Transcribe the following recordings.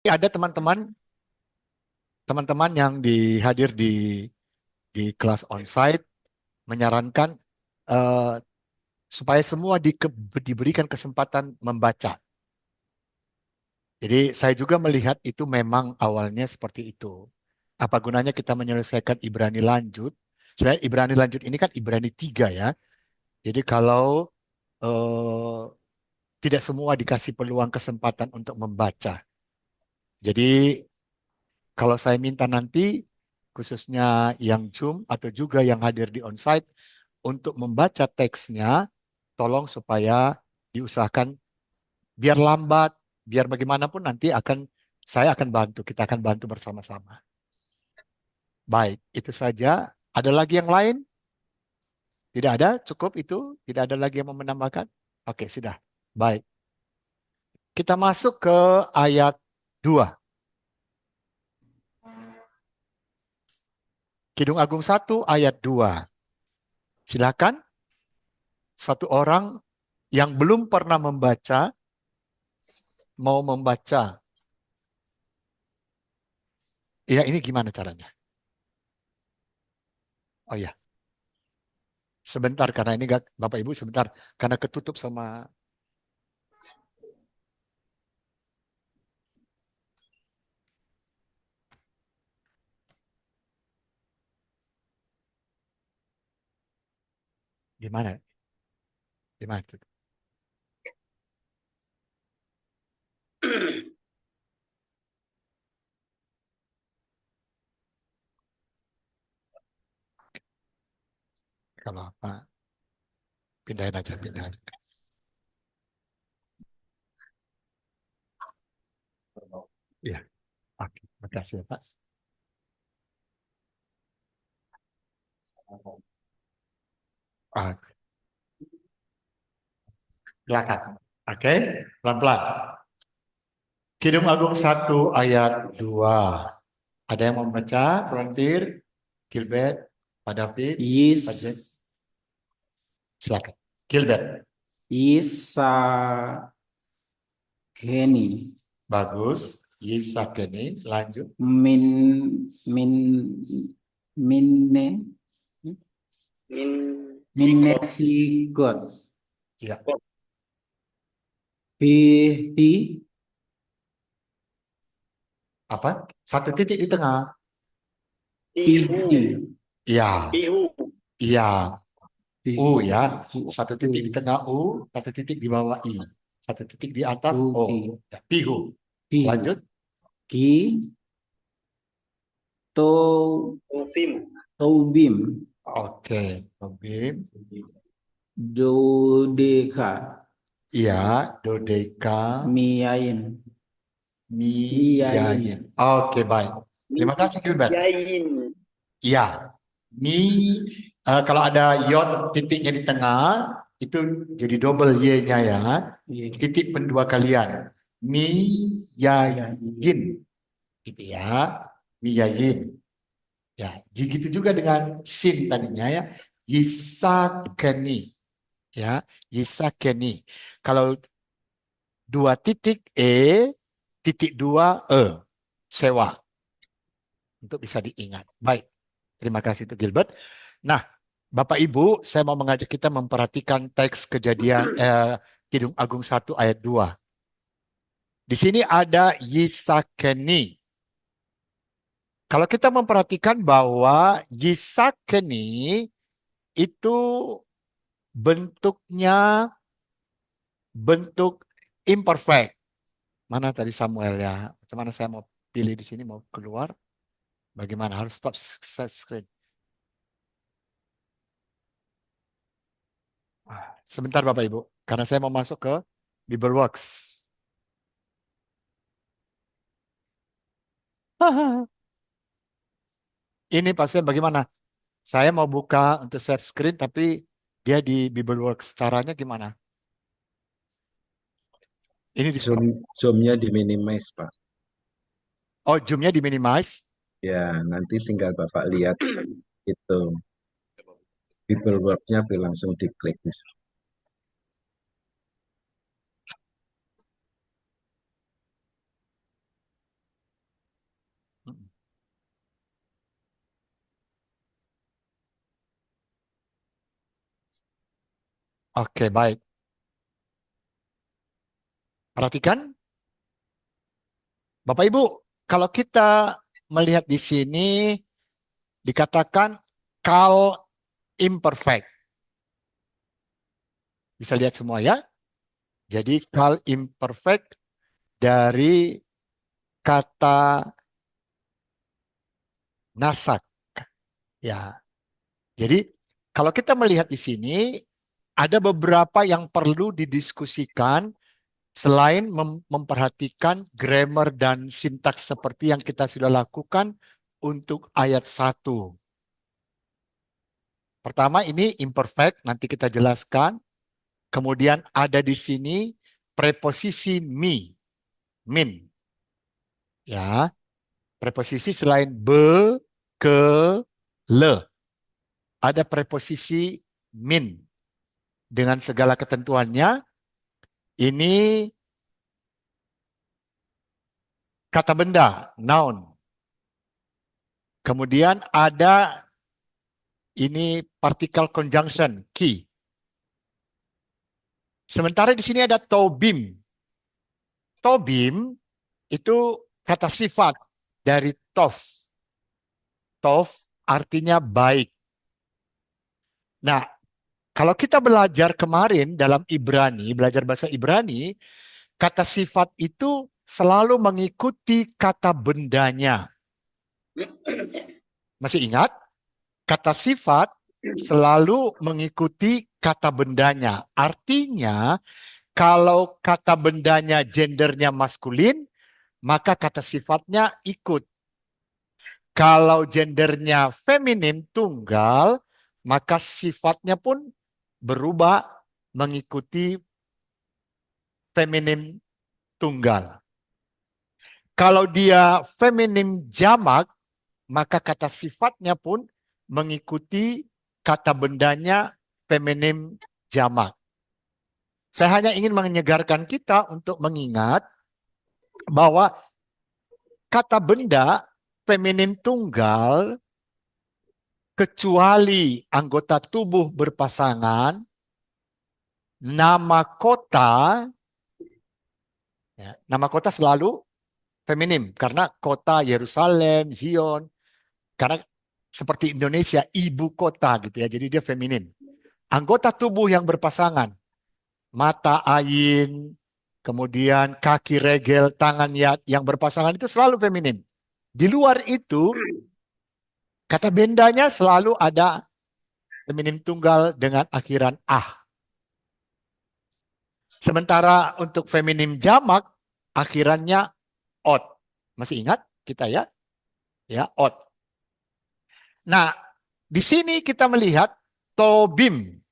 Ada teman-teman yang hadir di kelas onsite menyarankan eh, supaya semua diberikan kesempatan membaca. Jadi saya juga melihat itu memang awalnya seperti itu. Apa gunanya kita menyelesaikan Ibrani lanjut? Sebenarnya Ibrani lanjut ini kan Ibrani 3 ya. Jadi kalau eh, tidak semua dikasih peluang kesempatan untuk membaca. Jadi kalau saya minta nanti, khususnya yang Zoom atau juga yang hadir di onsite, untuk membaca teksnya, tolong supaya diusahakan biar lambat, biar bagaimanapun nanti saya akan bantu, kita akan bantu bersama-sama. Baik, itu saja. Ada lagi yang lain? Tidak ada? Cukup itu? Tidak ada lagi yang mau menambahkan? Oke, sudah. Baik. Kita masuk ke ayat 2. Kidung Agung 1 ayat 2. Silakan satu orang yang belum pernah membaca mau membaca. Ya, ini gimana caranya? Oh ya, sebentar karena ini gak, Bapak Ibu sebentar karena ketutup sama gimana? Gimana itu? Kalau apa? Pindahin aja, pindahin. Ya, oke. Makasih ya, Pak. Ah, silakan. Oke, pelan-pelan. Kidung Agung 1 ayat 2. Ada yang mau membaca? Volunteer? Gilbert? Pak David? Pak Jack? Is Silakan. Gilbert. Isakeni Bagus. Yisak ini. Lanjut. min min minne Min sikot minnesigot Ya. bihti Apa? Satu titik di tengah. ihu bihti Iya. ihu Iya. U ya. Satu titik di bihti tengah U. Satu titik di bawah I. Satu titik di atas O. uti Ya, pihu. bihu Lanjut. ki to ufim tobim Oke. Bim. dodeka Iya. Dodeka. miain miain Miyayin. Oke, baik. Terima kasih, Gilbert. yain Iya. Mi, kalau ada yod titiknya di tengah, itu jadi double Y-nya ya. Titik pendua kalian. Mi, yayin. Gitu ya. Miyayin. Ya, gitu juga dengan sin tadinya ya. Yisakeni. Ya, Yisakeni. Kalau dua titik titik dua sewa. Untuk bisa diingat. Baik, terima kasih untuk Gilbert. Nah, Bapak Ibu, saya mau mengajak kita memperhatikan teks kejadian Kidung Agung 1 ayat 2. Di sini ada Yisakeni. Kalau kita memperhatikan bahwa Yisakeni itu bentuknya bentuk imperfect. Mana tadi Samuel ya? Macam mana saya mau pilih di sini mau keluar? Bagaimana? Harus stop screen. Sebentar Bapak Ibu, karena saya mau masuk ke Biberworks. Ini pasien bagaimana? Saya mau buka untuk share screen, tapi dia di Biberworks. Caranya gimana? Ini di Zoom, zoom-nya diminimize, Pak. Oh, zoom-nya di minimize. Ya, nanti tinggal Bapak lihat itu paperwork-nya langsung diklik. Oke, baik. Perhatikan, Bapak Ibu, kalau kita melihat di sini dikatakan kal imperfect. Bisa lihat semua ya. Jadi kal imperfect dari kata nasak. Ya. Jadi kalau kita melihat di sini ada beberapa yang perlu didiskusikan selain memperhatikan grammar dan sintaks seperti yang kita sudah lakukan untuk ayat 1. Pertama ini imperfect, nanti kita jelaskan. Kemudian ada di sini preposisi me, min. Ya, preposisi selain be, ke, le. Ada preposisi min dengan segala ketentuannya. Ini kata benda, noun. Kemudian ada ini particle conjunction, key. Sementara di sini ada tobim. Tobim itu kata sifat dari tof. Tof artinya baik. Nah, kalau kita belajar kemarin dalam Ibrani, belajar bahasa Ibrani, kata sifat itu selalu mengikuti kata bendanya. Masih ingat? Kata sifat selalu mengikuti kata bendanya. Artinya, kalau kata bendanya gendernya maskulin, maka kata sifatnya ikut. Kalau gendernya feminim tunggal, maka sifatnya pun berubah mengikuti feminim tunggal. Kalau dia feminim jamak, maka kata sifatnya pun mengikuti kata bendanya feminim jamak. Saya hanya ingin menyegarkan kita untuk mengingat bahwa kata benda feminim tunggal kecuali anggota tubuh berpasangan, nama kota, ya, nama kota selalu feminim karena kota Yerusalem, Zion, karena seperti Indonesia ibu kota gitu ya, jadi dia feminim. Anggota tubuh yang berpasangan, mata, ain, kemudian kaki, regel, tangan, yad yang berpasangan itu selalu feminim. Di luar itu, kata bendanya selalu ada feminim tunggal dengan akhiran ah. Sementara untuk feminim jamak, akhirannya ot. Masih ingat kita ya? Ya, ot. Nah, di sini kita melihat tobim.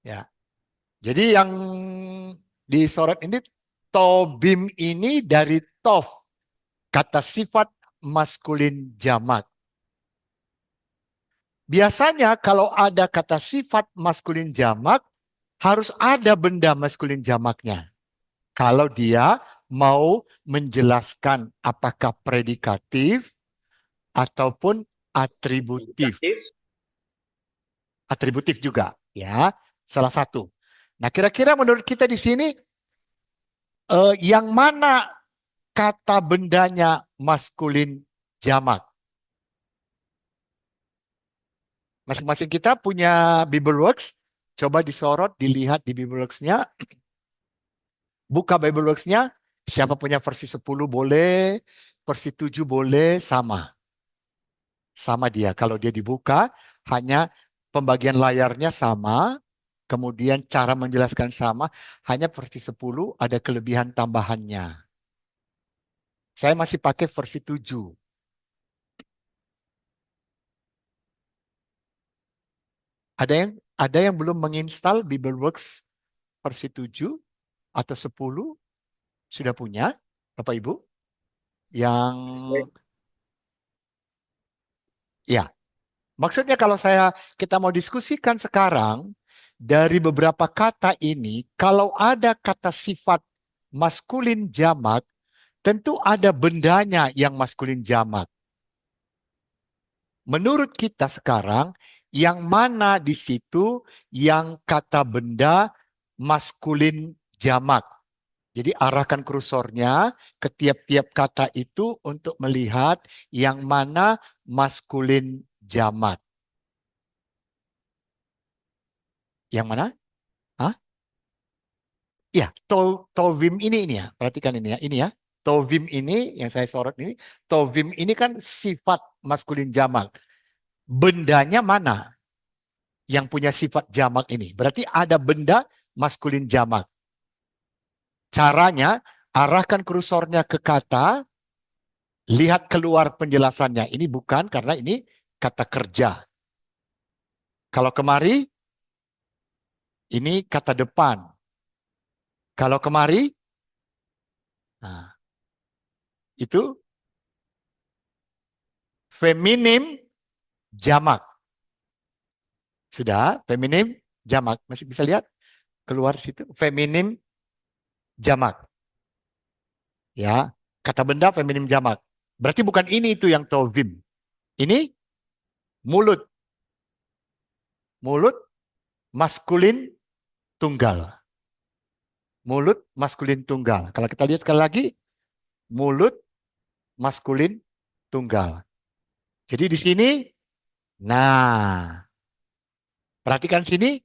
Ya. Jadi yang disorot ini tobim ini dari tof, kata sifat maskulin jamak. Biasanya kalau ada kata sifat maskulin jamak, harus ada benda maskulin jamaknya. Kalau dia mau menjelaskan apakah predikatif ataupun atributif. Atributif juga, ya, salah satu. Nah, kira-kira menurut kita di sini yang mana kata bendanya maskulin jamak? Masing-masing kita punya Bibleworks. Coba disorot, dilihat di Bibleworks-nya. Buka Bibleworks-nya. Siapa punya versi 10 boleh, versi 7 boleh, sama. Sama dia. Kalau dia dibuka, hanya pembagian layarnya sama, kemudian cara menjelaskan sama, hanya versi 10 ada kelebihan tambahannya. Saya masih pakai versi 7. Ada yang belum menginstal Bibleworks versi 7 atau 10? Sudah punya, Bapak Ibu? Yang ya. Maksudnya kalau kita mau diskusikan sekarang dari beberapa kata ini, kalau ada kata sifat maskulin jamak, tentu ada bendanya yang maskulin jamak. Menurut kita sekarang, yang mana di situ yang kata benda maskulin jamak? Jadi arahkan kursornya ke tiap-tiap kata itu untuk melihat yang mana maskulin jamak. Yang mana? Hah? Ya, tovim ini ya. Perhatikan ini ya. Ini ya. Tovim ini yang saya sorot ini. Tovim ini kan sifat maskulin jamak. Bendanya mana yang punya sifat jamak ini? Berarti ada benda maskulin jamak. Caranya, arahkan kursornya ke kata, lihat keluar penjelasannya. Ini bukan karena ini kata kerja. Kalau kemari, ini kata depan. Kalau kemari, nah, itu feminim jamak. Sudah, feminim jamak. Masih bisa lihat keluar situ? Feminim jamak. Ya, kata benda feminim jamak. Berarti bukan ini itu yang tovim. Ini mulut. Mulut maskulin tunggal. Mulut maskulin tunggal. Kalau kita lihat sekali lagi, mulut maskulin tunggal. Jadi di sini, nah, perhatikan sini,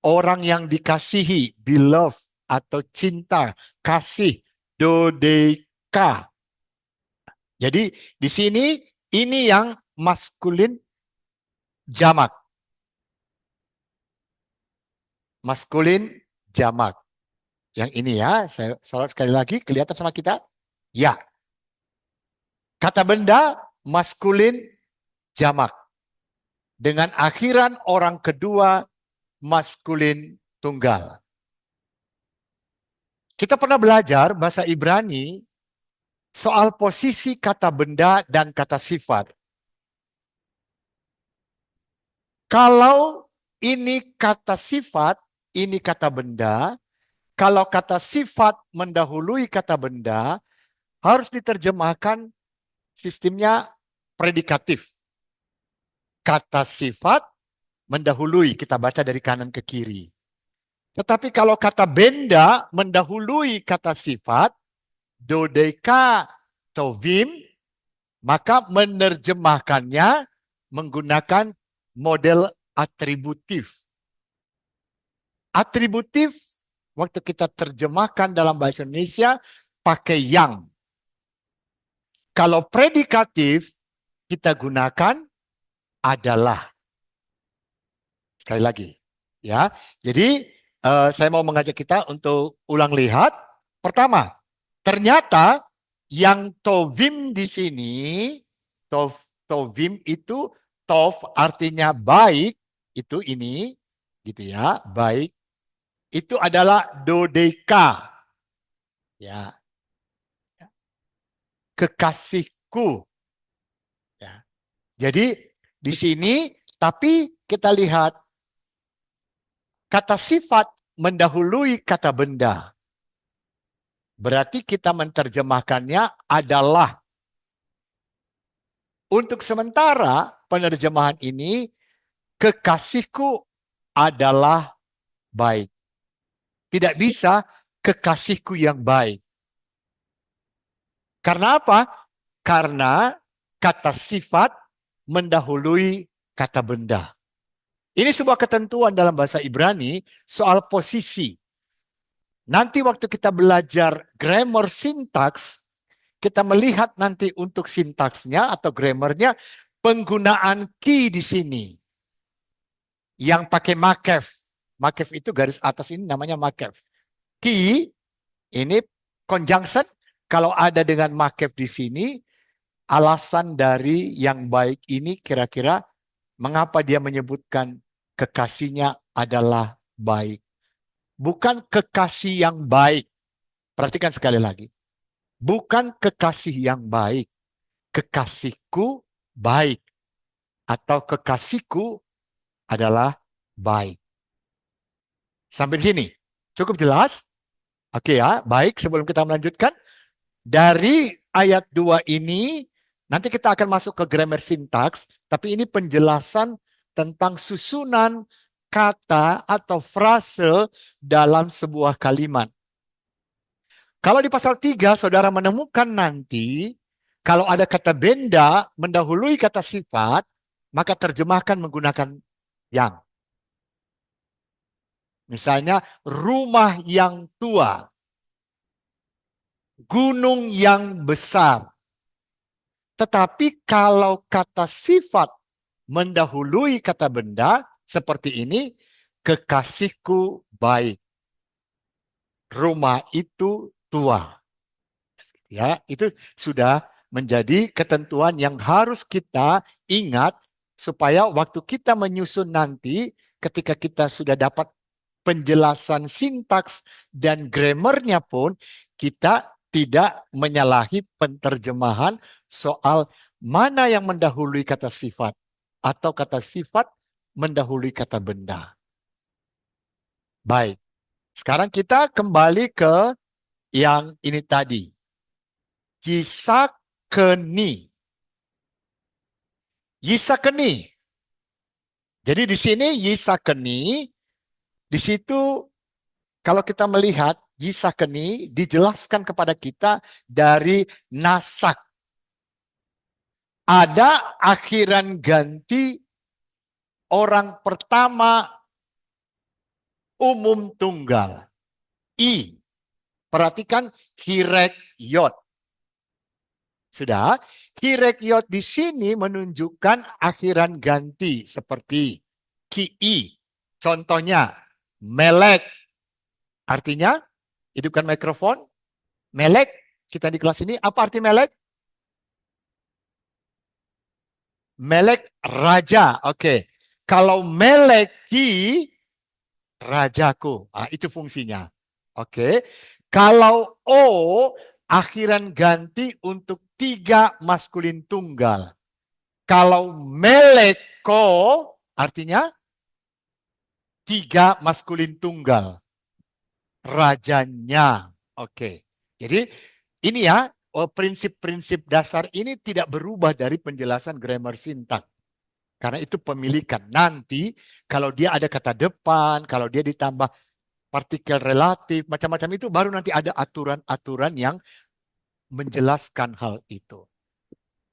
orang yang dikasihi, beloved atau cinta, kasih, dodeka. Jadi di sini, ini yang maskulin jamak. Maskulin jamak. Yang ini ya, saya sorot sekali lagi, kelihatan sama kita? Ya. Kata benda maskulin jamak. Dengan akhiran orang kedua maskulin tunggal. Kita pernah belajar bahasa Ibrani soal posisi kata benda dan kata sifat. Kalau ini kata sifat, ini kata benda. Kalau kata sifat mendahului kata benda, harus diterjemahkan sistemnya predikatif. Kata sifat mendahului, kita baca dari kanan ke kiri. Tetapi kalau kata benda mendahului kata sifat, dodeka tovim, maka menerjemahkannya menggunakan model atributif. Atributif, waktu kita terjemahkan dalam bahasa Indonesia, pakai yang. Kalau predikatif, kita gunakan adalah. Sekali lagi. Ya, jadi saya mau mengajak kita untuk ulang lihat. Pertama, ternyata yang tovim di sini, tovim itu, tov artinya baik, itu ini, gitu ya, baik. Itu adalah dodeka. Ya. Kekasihku. Ya. Jadi di sini, tapi kita lihat kata sifat mendahului kata benda. Berarti kita menerjemahkannya adalah. Untuk sementara penerjemahan ini, kekasihku adalah baik. Tidak bisa kekasihku yang baik. Karena apa? Karena kata sifat mendahului kata benda. Ini sebuah ketentuan dalam bahasa Ibrani soal posisi. Nanti waktu kita belajar grammar sintaks, kita melihat nanti untuk sintaksnya atau grammarnya, penggunaan ki di sini. Yang pakai makef. Makef itu garis atas ini namanya makef. Ki, ini conjunction, kalau ada dengan makef di sini, alasan dari yang baik ini kira-kira mengapa dia menyebutkan kekasihnya adalah baik. Bukan kekasih yang baik. Perhatikan sekali lagi. Bukan kekasih yang baik. Kekasihku baik. Atau kekasihku adalah baik. Sampai di sini. Cukup jelas? Oke ya, baik. Sebelum kita melanjutkan, Dari ayat 2 ini, nanti kita akan masuk ke grammar sintaks, tapi ini penjelasan tentang susunan kata atau frase dalam sebuah kalimat. Kalau di pasal 3, saudara menemukan nanti, kalau ada kata benda mendahului kata sifat, maka terjemahkan menggunakan yang. Misalnya, rumah yang tua, gunung yang besar. Tetapi kalau kata sifat mendahului kata benda, seperti ini, kekasihku baik. Rumah itu tua. Ya, itu sudah menjadi ketentuan yang harus kita ingat supaya waktu kita menyusun nanti, ketika kita sudah dapat penjelasan sintaks dan grammarnya pun, kita tidak menyalahi penterjemahan soal mana yang mendahului kata sifat atau kata sifat mendahului kata benda. Baik, sekarang kita kembali ke yang ini tadi. Yisakeni. Yisakeni. Jadi di sini Yisakeni, di situ kalau kita melihat Yisakeni dijelaskan kepada kita dari nasak. Ada akhiran ganti orang pertama umum tunggal. I. Perhatikan hirek yot. Sudah, hirek yot di sini menunjukkan akhiran ganti seperti ki. Contohnya, melek. Artinya, hidupkan mikrofon. Melek, kita di kelas ini, apa arti melek? Melek raja, oke. Kalau meleki, rajaku. Itu fungsinya. Oke. Kalau O, akhiran ganti untuk 3 maskulin tunggal. Kalau meleko, artinya 3 maskulin tunggal. Rajanya. Oke. Jadi ini ya, prinsip-prinsip dasar ini tidak berubah dari penjelasan grammar sintaks. Karena itu pemilikan. Nanti kalau dia ada kata depan, kalau dia ditambah partikel relatif, macam-macam itu baru nanti ada aturan-aturan yang menjelaskan hal itu.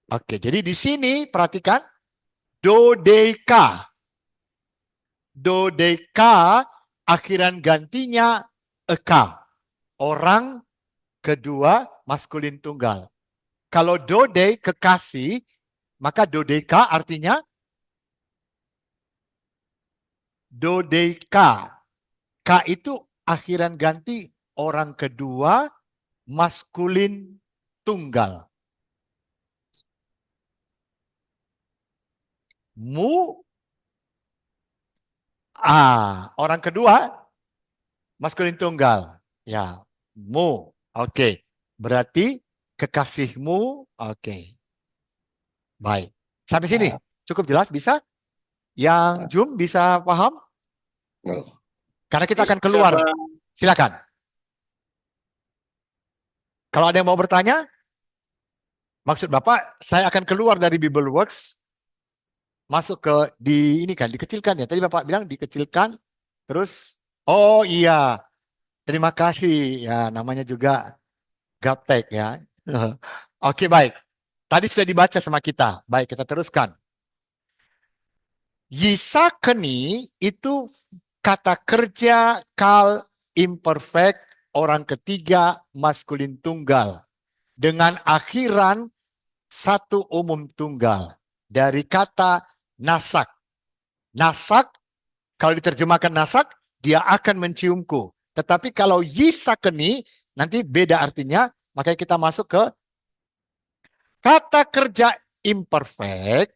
Oke, jadi di sini perhatikan dodeka. Dodeka akhiran gantinya eka. Orang kedua maskulin tunggal. Kalau dode kekasih, maka dodeka artinya dodeka. K itu akhiran ganti orang kedua maskulin tunggal. Mu orang kedua maskulin tunggal. Ya, mu. Oke. Berarti kekasihmu. Oke. Baik. Sampai sini cukup jelas bisa? Yang Jum bisa paham? Karena kita akan keluar. Silakan. Kalau ada yang mau bertanya, maksud Bapak, saya akan keluar dari BibleWorks, masuk ke ini kan, dikecilkan ya. Tadi Bapak bilang dikecilkan, terus, oh iya, terima kasih ya, namanya juga Gaptek ya. Oke baik, tadi sudah dibaca sama kita. Baik, kita teruskan. Yisakeni itu kata kerja kal imperfect orang ketiga maskulin tunggal dengan akhiran satu umum tunggal dari kata nasak. Nasak, kalau diterjemahkan nasak, dia akan menciumku. Tetapi kalau yisakeni, nanti beda artinya, makanya kita masuk ke kata kerja imperfect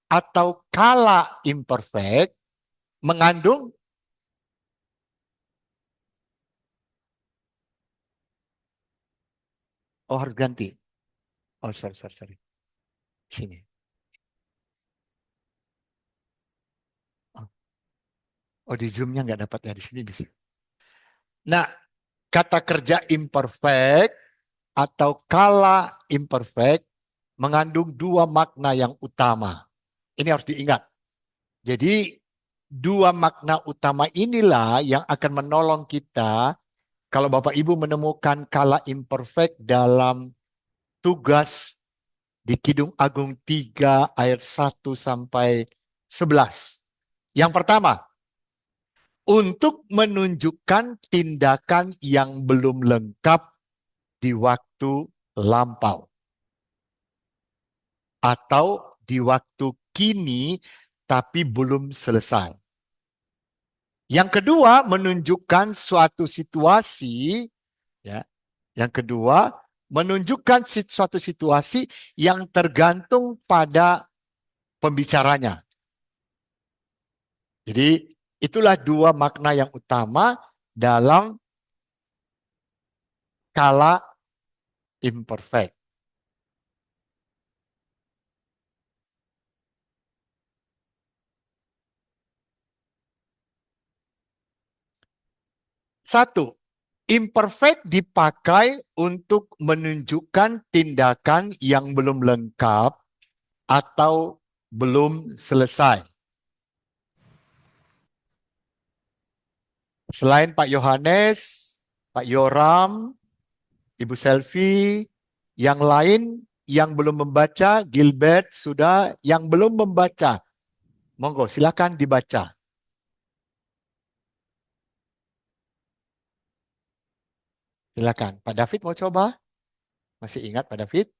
atau kala imperfect mengandung harus ganti. Oh, sorry. Sini. Oh, di Zoom-nya nggak dapat ya, di sini bisa. Nah, kata kerja imperfect atau kala imperfect mengandung dua makna yang utama. Ini harus diingat. Jadi dua makna utama inilah yang akan menolong kita kalau Bapak Ibu menemukan kala imperfect dalam tugas di Kidung Agung 3 ayat 1 sampai 11. Yang pertama, untuk menunjukkan tindakan yang belum lengkap di waktu lampau atau di waktu kini tapi belum selesai. Yang kedua, menunjukkan suatu situasi, ya. Yang kedua, menunjukkan suatu situasi yang tergantung pada pembicaranya. Jadi itulah dua makna yang utama dalam kala imperfect. Satu, imperfect dipakai untuk menunjukkan tindakan yang belum lengkap atau belum selesai. Selain Pak Yohanes, Pak Yoram, Ibu Selfie, yang lain yang belum membaca, Gilbert sudah, yang belum membaca, monggo silakan dibaca. Silakan. Pak David mau coba? Masih ingat Pak David?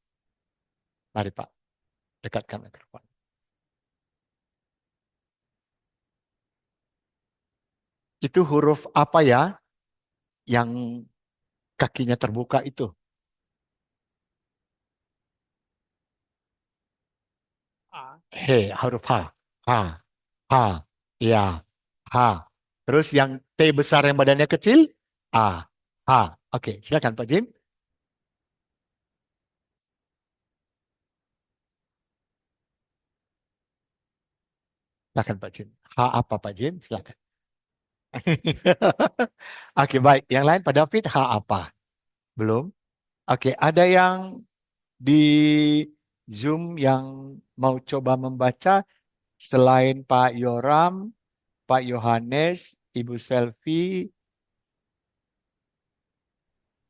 Mari Pak, dekatkan mikrofon. Itu huruf apa ya yang kakinya terbuka itu? He, huruf H. H. H. Ya. H. Terus yang T besar yang badannya kecil? A. H. Oke, silakan Pak Jim. Silakan Pak Jim. H apa Pak Jim? Silakan. Oke, baik. Yang lain Pak David H apa? Belum? Oke, ada yang di Zoom yang mau coba membaca selain Pak Yoram, Pak Yohanes, Ibu Selfie?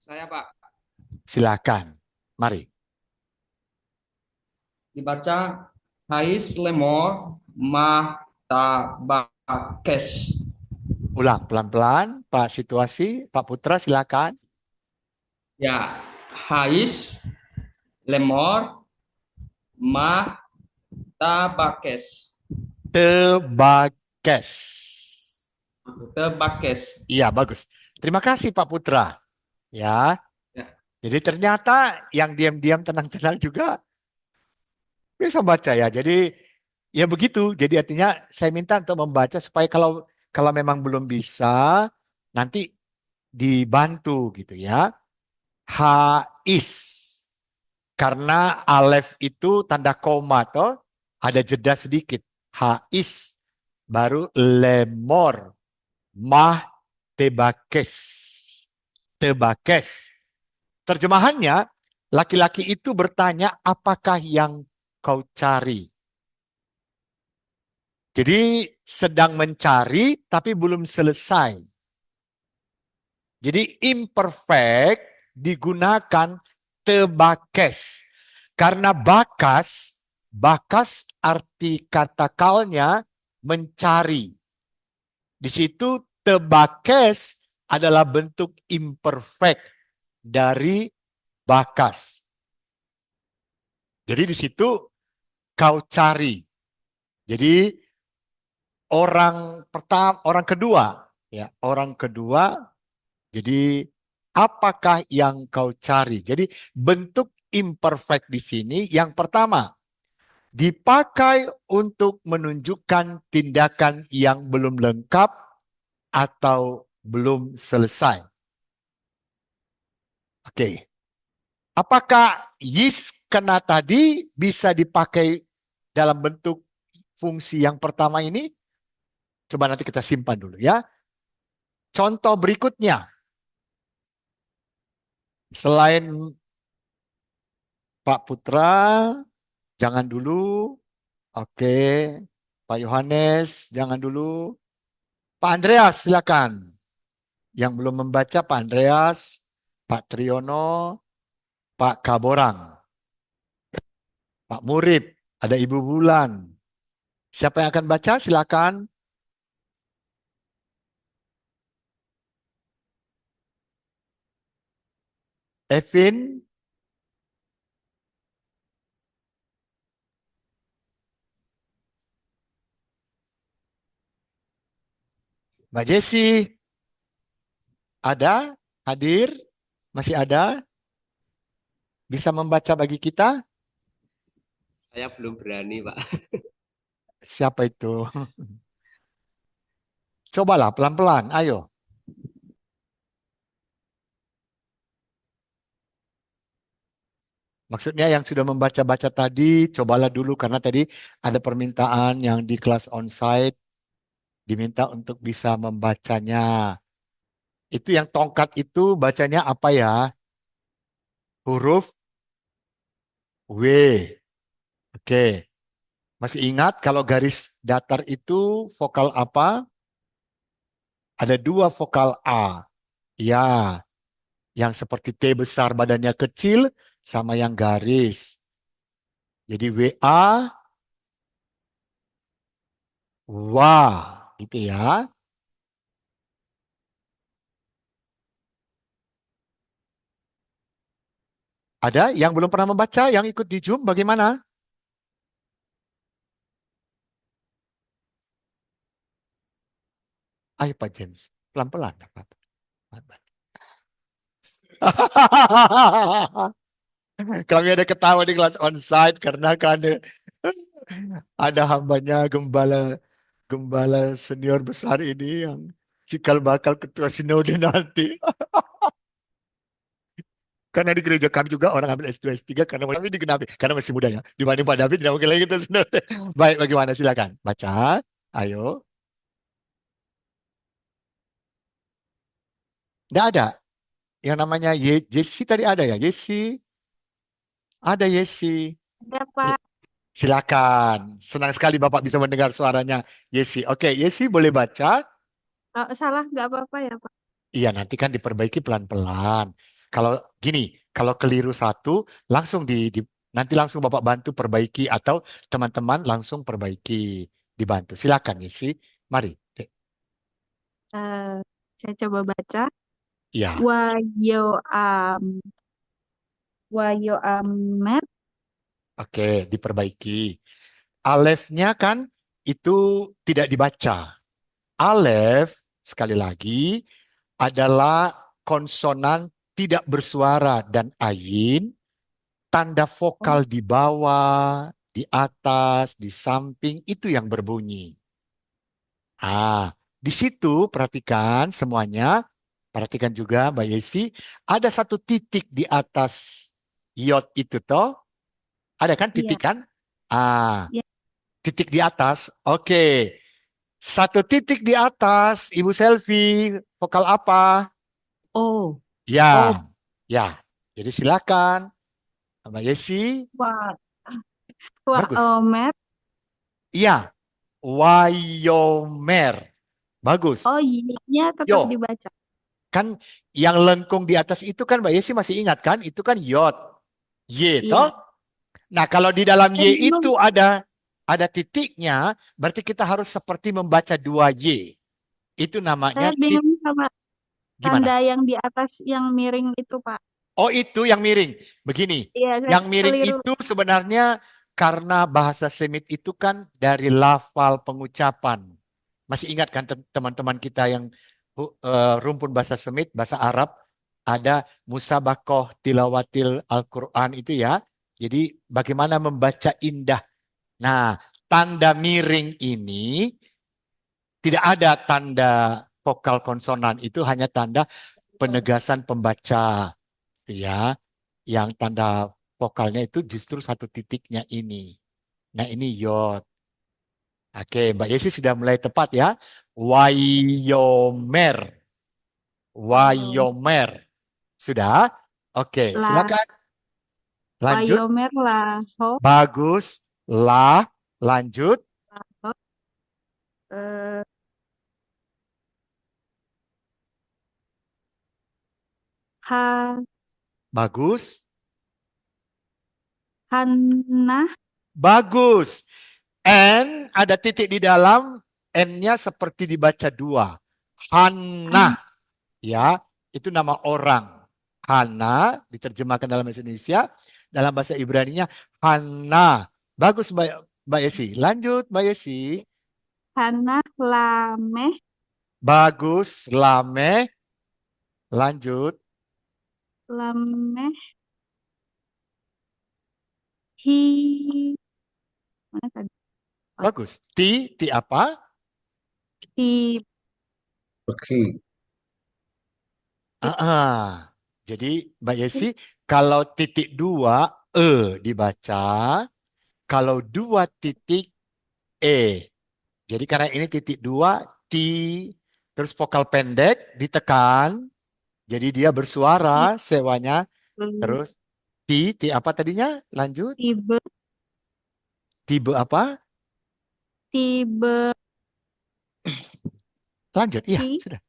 Saya Pak, Silakan. Mari. dibaca Hais Lemor Mahtabakes. Ulang pelan-pelan, Pak Situasi, Pak Putra silakan. Ya, Hais Lemor Mahtabakes. Tebakes. Tebakes. Iya, bagus. Terima kasih Pak Putra. Ya. Ya. Jadi ternyata yang diam-diam tenang-tenang juga bisa baca ya. Jadi ya begitu. Jadi artinya saya minta untuk membaca supaya kalau memang belum bisa nanti dibantu gitu ya. Hais. Karena alef itu tanda koma toh ada jeda sedikit. Hais baru lemor mah tebakes. Tebakes. Terjemahannya, laki-laki itu bertanya, apakah yang kau cari? Jadi sedang mencari tapi belum selesai. Jadi imperfect digunakan tebakes. Karena bakas arti kata kalnya mencari. Di situ tebakes adalah bentuk imperfect dari bakas. Jadi di situ kau cari. Jadi orang kedua, ya, orang kedua. Jadi apakah yang kau cari? Jadi bentuk imperfect di sini yang pertama dipakai untuk menunjukkan tindakan yang belum lengkap atau belum selesai. Oke. Apakah yis kena tadi bisa dipakai dalam bentuk fungsi yang pertama ini? Coba nanti kita simpan dulu ya. Contoh berikutnya. Selain Pak Putra, jangan dulu. Oke. Pak Yohanes, jangan dulu. Pak Andreas, silakan. Yang belum membaca Pak Andreas, Pak Triyono, Pak Kaborang, Pak Murib, ada Ibu Bulan. Siapa yang akan baca? Silakan. Evin, Mbak Jesi, ada? Hadir? Masih ada? Bisa membaca bagi kita? Saya belum berani, Pak. Siapa itu? Cobalah pelan-pelan, ayo. Maksudnya yang sudah membaca-baca tadi, cobalah dulu karena tadi ada permintaan yang di kelas onsite diminta untuk bisa membacanya. Itu yang tongkat itu bacanya apa ya? Huruf W. Oke. Masih ingat kalau garis datar itu vokal apa? Ada dua vokal A. Ya, yang seperti T besar badannya kecil sama yang garis. Jadi WA, wah, gitu ya. Ada yang belum pernah membaca, yang ikut di Zoom bagaimana? Ayo Pak James, pelan-pelan. Kami ada ketawa di kelas onsite karena kan ada hambanya gembala gembala senior besar ini yang cikal bakal ketua sinode nanti. Karena di gereja kami juga orang ambil S2, S3 karena kami digenapi. Karena masih muda ya. Dibanding Pak David, tidak mungkin lagi kita sinode. Baik, bagaimana? Silakan. Baca. Ayo. Tidak ada. Yang namanya Yesi tadi ada ya? Yesi. Ada Yesi. Ya, Pak. Silakan. Senang sekali Bapak bisa mendengar suaranya Yesi. Oke, Yesi boleh baca. Kalau salah nggak apa-apa ya, Pak. Iya, nanti kan diperbaiki pelan-pelan. Kalau gini, kalau keliru satu, langsung nanti langsung Bapak bantu perbaiki atau teman-teman langsung perbaiki, dibantu. Silakan Yesi. Mari. Saya coba baca. Iya. Wayo amet. Oke, diperbaiki. Alefnya kan itu tidak dibaca. Alef, sekali lagi, adalah konsonan tidak bersuara dan ain, tanda vokal di bawah, di atas, di samping, itu yang berbunyi. Di situ perhatikan semuanya, perhatikan juga Mbak Yesi, ada satu titik di atas yod itu toh, ada kan titik kan? Iya. Titik di atas, oke. Satu titik di atas, Ibu Selvi, vokal apa? Oh, Ya, ya. Jadi silakan, Mbak Yesi. Bagus. Waomet. Iya, Wayomer. Bagus. Oh, Y-nya tetap Yo. dibaca. Kan yang lengkung di atas itu kan Mbak Yesi masih ingat kan? Itu kan yod. Y, Iya. toh? Nah, kalau di dalam Y Belum. itu ada titiknya, berarti kita harus seperti membaca dua Y. Itu namanya Saya bingung sama gimana? tanda yang di atas yang miring itu, Pak. Oh, itu yang miring. Begini, Iya, saya yang miring keliru. itu sebenarnya karena bahasa Semit itu kan dari lafal pengucapan. Masih ingat kan teman-teman kita yang rumpun bahasa Semit, bahasa Arab, ada musabakoh tilawatil Al-Quran itu ya. Jadi bagaimana membaca indah. Nah, tanda miring ini tidak ada tanda vokal konsonan, itu hanya tanda penegasan pembaca. Ya, yang tanda vokalnya itu justru satu titiknya ini. Nah, ini yod. Oke, Mbak Yesi sudah mulai tepat ya. Wayomer. Wayomer. Sudah? Oke, silakan. Lanjut. Wayomer laho. Bagus. La. Lanjut. eh, ha, Bagus. hana. Bagus. N ada titik di dalam. N-nya seperti dibaca dua. Hana. Ya, itu nama orang. Hana diterjemahkan dalam bahasa Indonesia. Dalam bahasa Ibrani-nya Hana. Bagus Mbak Yesi. Lanjut Mbak Yesi. Hana lameh. Bagus. Lame. Lanjut. Lameh. Hi. Mana tadi? Bagus. Ti apa? Hi. Beki. Jadi Mbak Yesi, kalau titik dua dibaca, kalau dua titik Jadi karena ini titik dua ti, terus vokal pendek ditekan, jadi dia bersuara sewanya, terus ti apa tadinya? Lanjut. Tibe. Tibe apa? Tibe. Lanjut. Iya, Ki. sudah.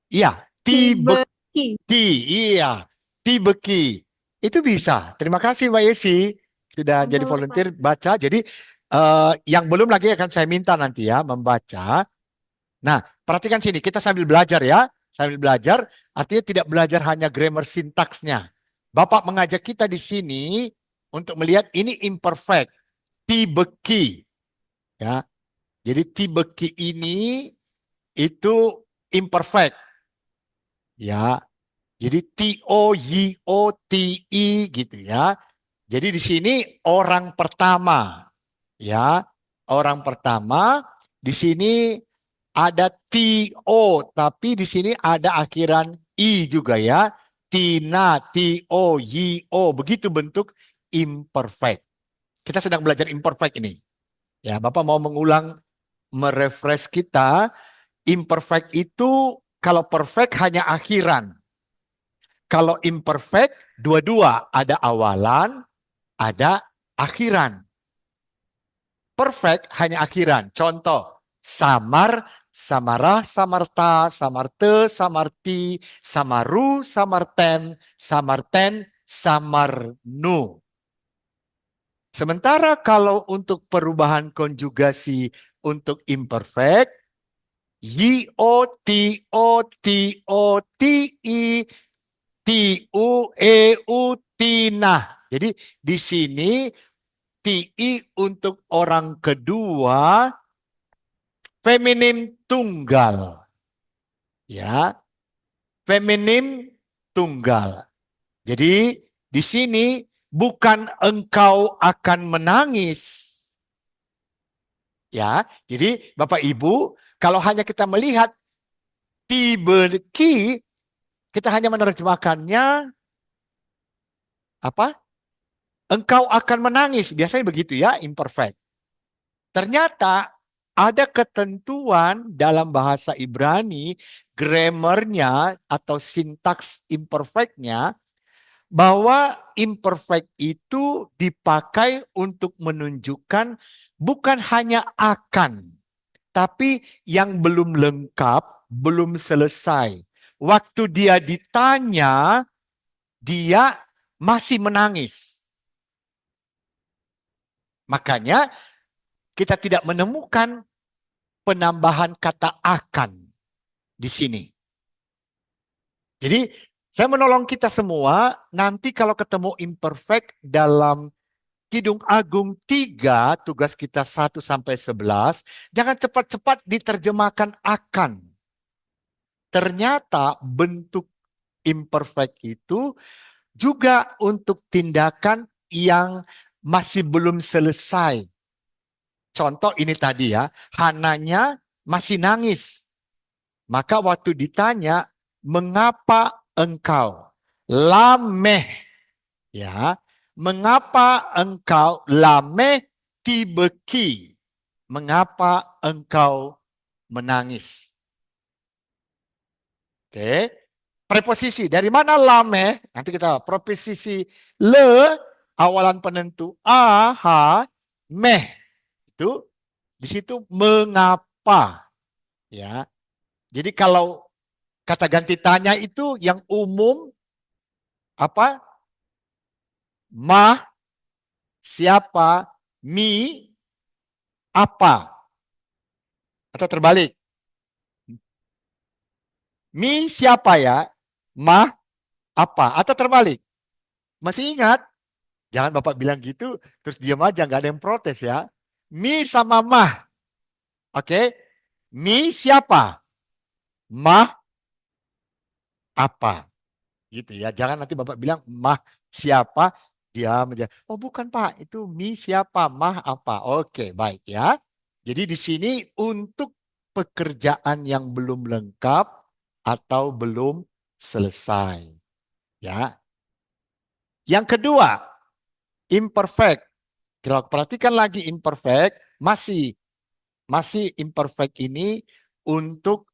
Iya, tibe. Tibeki. Iya, tibeki. Itu bisa. Terima kasih Mbak Yesi sudah jadi Sama-sama, volunteer baca. Jadi yang belum lagi akan saya minta nanti ya membaca. Nah, perhatikan sini, kita sambil belajar ya. Sambil belajar artinya tidak belajar hanya grammar sintaksnya. Bapak mengajak kita di sini untuk melihat ini imperfect. Tibeki. Ya. Jadi tibeki ini itu imperfect. Ya. Jadi T-O-Y-O-T-I gitu ya. Jadi di sini orang pertama. Ya. Orang pertama di sini ada T-O, tapi di sini ada akhiran I juga ya. Tina, T-O-Y-O. Begitu bentuk imperfect. Kita sedang belajar imperfect ini. Ya, Bapak mau mengulang, merefresh kita. Imperfect itu kalau perfect hanya akhiran. Kalau imperfect, dua-dua. Ada awalan, ada akhiran. Perfect hanya akhiran. Contoh, samar, samarah, samarta, samarte, samarti, samaru, samarten, samarten, samarnu. Sementara kalau untuk perubahan konjugasi untuk imperfect, Y-O-T-O-T-O-T-I, T-U-E-U-T-Nah. Jadi di sini TI untuk orang kedua feminim tunggal. Ya. Feminim tunggal. Jadi di sini bukan engkau akan menangis. Ya, jadi Bapak Ibu, kalau hanya kita melihat tibeki, kita hanya menerjemahkannya apa? Engkau akan menangis. Biasanya begitu ya, imperfect. Ternyata ada ketentuan dalam bahasa Ibrani, grammarnya atau sintaks imperfectnya, bahwa imperfect itu dipakai untuk menunjukkan bukan hanya akan, tapi yang belum lengkap, belum selesai. Waktu dia ditanya, dia masih menangis. Makanya kita tidak menemukan penambahan kata akan di sini. Jadi saya menolong kita semua, nanti kalau ketemu imperfect dalam Kidung Agung 3, tugas kita 1 sampai 11, jangan cepat-cepat diterjemahkan akan. Ternyata bentuk imperfect itu juga untuk tindakan yang masih belum selesai. Contoh ini tadi ya, Hananya masih nangis. Maka waktu ditanya, mengapa engkau? Lameh. Ya, mengapa engkau? Lameh tibeki. Mengapa engkau menangis? Oke. Preposisi. Dari mana lameh? Nanti kita preposisi le awalan penentu a, ha, meh. Itu di situ mengapa. Ya. Jadi kalau kata ganti tanya itu yang umum apa? Ma, siapa, mi, apa. Atau terbalik. Mi siapa ya? Ma, apa. Atau terbalik. Masih ingat? Jangan Bapak bilang gitu, terus diam aja, nggak ada yang protes ya. Mi sama mah. Oke? Mi siapa? Mah apa? Gitu ya. Jangan nanti Bapak bilang mah siapa? Diam aja. Oh bukan Pak, itu mi siapa? Mah apa? Oke, baik ya. Jadi di sini untuk pekerjaan yang belum lengkap atau belum selesai. Ya. Yang kedua, imperfect. Kalau perhatikan lagi imperfect, masih imperfect ini untuk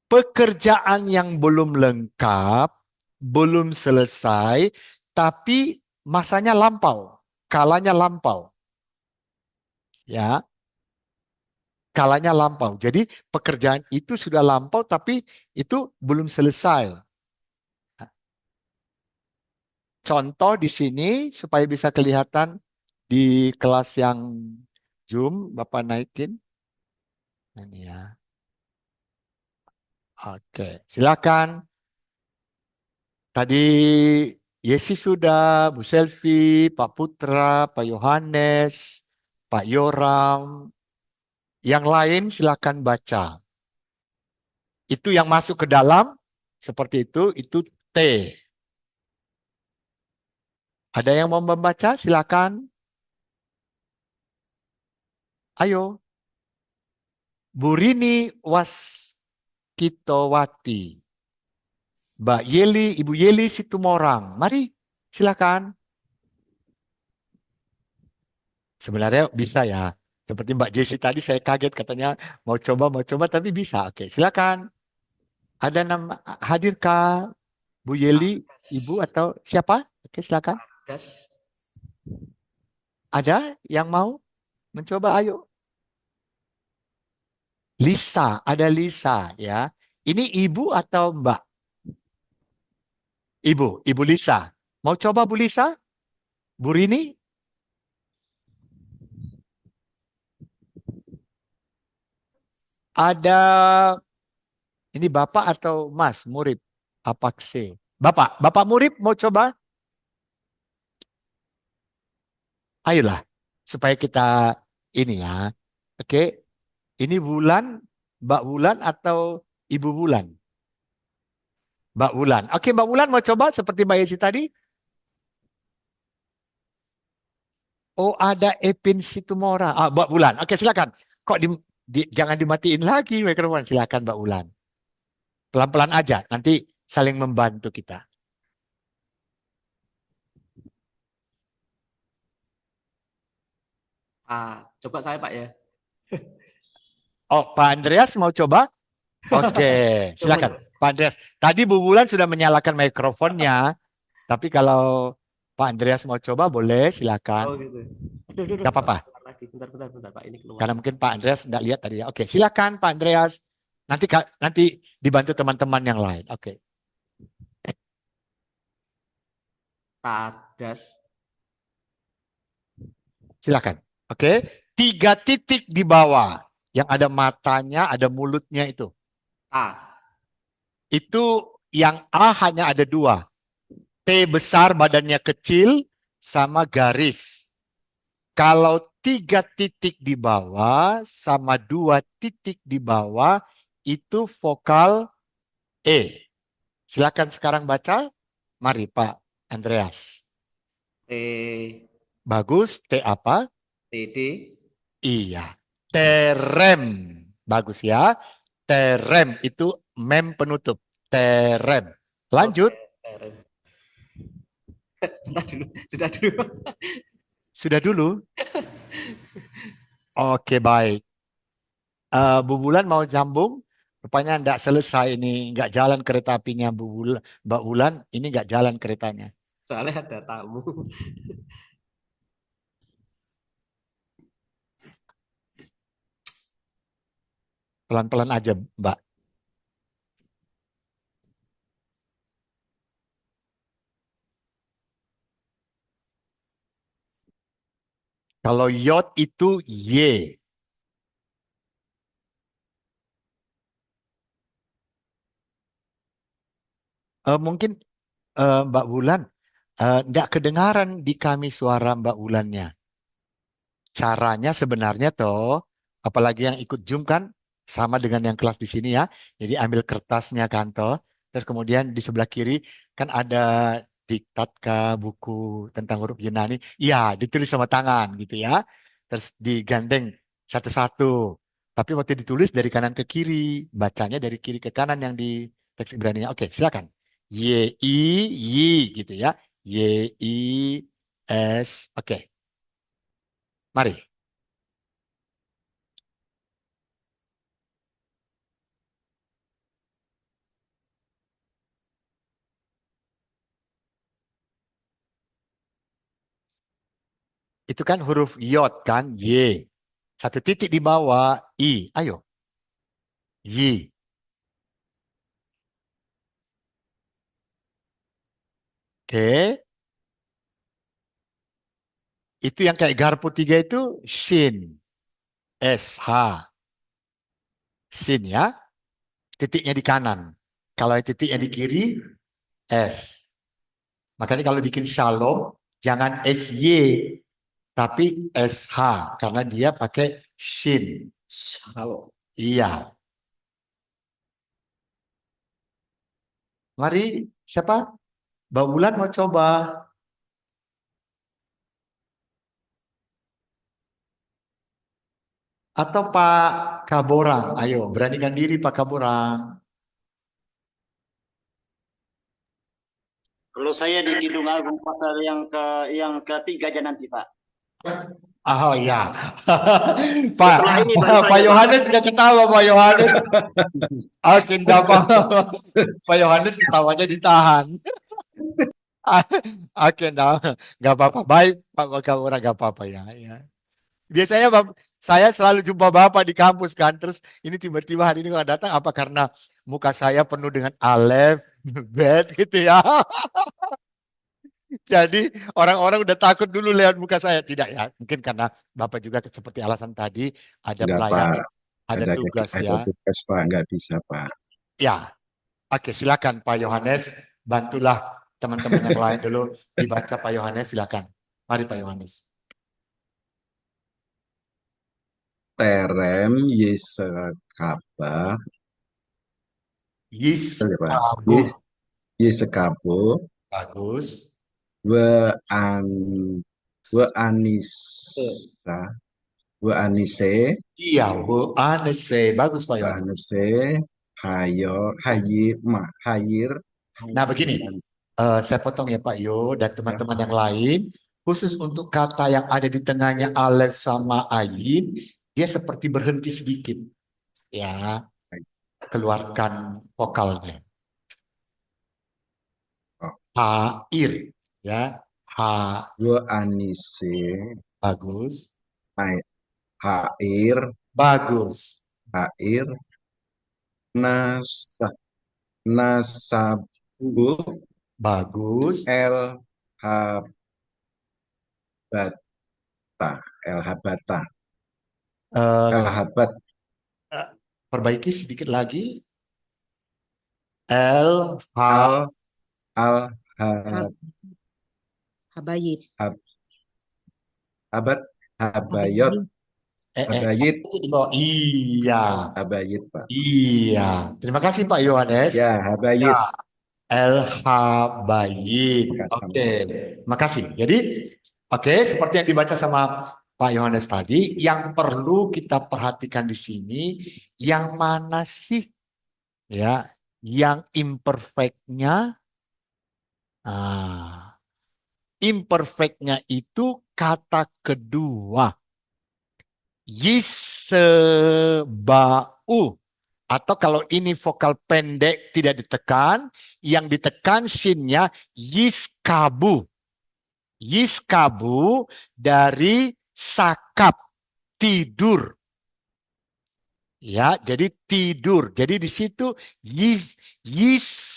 pekerjaan yang belum lengkap, belum selesai, tapi masanya lampau, kalanya lampau. Ya. Kalanya lampau. Jadi pekerjaan itu sudah lampau tapi itu belum selesai. Contoh di sini supaya bisa kelihatan di kelas yang Zoom, Bapak naikin. Ini ya. Oke, silakan. Tadi Yesi sudah, Bu Selvi, Pak Putra, Pak Yohanes, Pak Yoram. Yang lain silakan baca. Itu yang masuk ke dalam seperti itu T. Ada yang mau membaca? Silakan. Ayo. Bu Rini Waskitowati. Mbak Yeli, Ibu Yeli Situmorang. Mari, silakan. Sebenarnya bisa ya. Seperti Mbak Jesi tadi saya kaget katanya mau coba tapi bisa. Oke, silakan. Ada nama hadirkah Bu Yeli, Ibu atau siapa? Oke, silakan. Gas. Ada yang mau mencoba? Ayo. Lisa, ada Lisa ya. Ini Ibu atau Mbak? Ibu Lisa. Mau coba Bu Lisa? Bu Rini? Ada ini Bapak atau Mas Murib? Apakse? Bapak Murib mau coba? Ayolah, supaya kita ini ya. Oke, ini Bulan, Mbak Bulan atau Ibu Bulan? Mbak Bulan. Oke, Mbak Bulan mau coba seperti Mbak Yesi tadi? Oh, ada Epin Situmora. Ah, Mbak Bulan. Oke, silakan. Kok jangan dimatiin lagi mikrofon. Silakan Mbak Bulan. Pelan-pelan aja, nanti saling membantu kita. Coba saya Pak ya. Oh, Pak Andreas mau coba? Oke, silakan. Pak Andreas. Tadi Bu Bulan sudah menyalakan mikrofonnya, tapi kalau Pak Andreas mau coba boleh, silakan. Oh gitu. Gak apa-apa. Bentar Pak, ini keluar. Karena mungkin Pak Andreas tidak lihat tadi ya. Oke, silakan Pak Andreas. Nanti dibantu teman-teman yang lain. Oke. Tadas. Silakan. Oke. 3 titik di bawah. Yang ada matanya, ada mulutnya itu. A. Itu yang A hanya ada 2. T besar, badannya kecil, sama garis. Kalau 3 titik di bawah sama 2 titik di bawah, itu vokal E. Silakan sekarang baca. Mari Pak Andreas. T. Bagus. T apa? TD. Iya. Terem. Bagus ya. Terem itu mem penutup. Terem. Lanjut. Sudah dulu. Sudah dulu. Oke, baik. Bu Bulan mau sambung? Rupanya enggak selesai ini. Enggak jalan kereta apinya Mbak Bulan. Ini enggak jalan keretanya. Soalnya ada tamu. Pelan-pelan aja, Mbak. Kalau yod itu Y. Mungkin Mbak Wulan, nggak kedengaran di kami suara Mbak Wulannya. Caranya sebenarnya toh, apalagi yang ikut Zoom kan, sama dengan yang kelas di sini ya. Jadi ambil kertasnya kan toh, terus kemudian di sebelah kiri kan ada diktat kah buku tentang huruf Yunani. Iya, ditulis sama tangan gitu ya. Terus digandeng satu-satu. Tapi waktu ditulis dari kanan ke kiri, bacanya dari kiri ke kanan yang di teks Ibrani-nya. Oke, silakan. Y I Y gitu ya. Y I S. Oke, mari. Itu kan huruf yod kan, Y. Satu titik di bawah, I. Ayo, Y. Oke. Itu yang kayak garpu tiga itu shin. SH. Shin ya. Titiknya di kanan. Kalau titiknya di kiri, S. Makanya kalau bikin shalom, jangan SY, tapi SH. Karena dia pakai shin. Shalom. Iya. Mari, siapa? Mbak Bulan mau coba. Atau Pak Kaborang. Ayo, beranikan diri Pak Kaborang. Kalau saya di Kidung Agung pasal yang ketiga aja nanti, Pak. Oh ya, Pak, Setelah ini baru Pak saya, Yohanes sudah ketawa, Pak Yohanes. Oke, enggak apa-apa. Pak Yohanes ketawanya ditahan. Oke, enggak apa-apa. Baik, Pak Kaborang, enggak apa-apa ya. Ya. Biasanya saya selalu jumpa Bapak di kampus kan, terus ini tiba-tiba hari ini nggak datang apa karena muka saya penuh dengan alef, bed gitu ya. Jadi orang-orang udah takut dulu lihat muka saya. Tidak ya, mungkin karena Bapak juga seperti alasan tadi ada Enggak, pelayanan, Pak. ada tugas Ada ya. tugas, Pak. Enggak bisa, Pak. Ya, oke silakan Pak Yohanes, bantulah teman-teman yang lain dulu dibaca Pak Yohanes, silakan. Mari Pak Yohanes. Terem Yesekaba. Yis, Betul ya, Pak? Abu, Yesekabo. bagus. We an we anisa. We anise. Iya, Bu Anese, bagus Pak We Yohanes. anise. Hayir. Nah begini, saya potong ya Pak Yo dan teman-teman yang lain, khusus untuk kata yang ada di tengahnya alef sama ayin, dia seperti berhenti sedikit, ya, keluarkan vokalnya. Oh. Hair, ya, ha, We anise. bagus, Hair. bagus, Hair. Nasabu. bagus, El habata. El habata. Eh, El habat. perbaiki sedikit lagi, L, ha, Al hab, Habayit. habat. Habayot. Habayit. Iya, Habayit, Pak. iya. Terima kasih Pak Yohanes. Ya, habayit. Baik. Oke, makasih. Jadi, oke, seperti yang dibaca sama Pak Yohanes tadi, yang perlu kita perhatikan di sini, yang mana sih, ya, yang imperfectnya? Imperfectnya itu kata kedua, yisebau. Atau kalau ini vokal pendek tidak ditekan, yang ditekan sinnya yiskabu. Yiskabu dari sakap, tidur. Ya, jadi tidur. Jadi di situ yiskabu,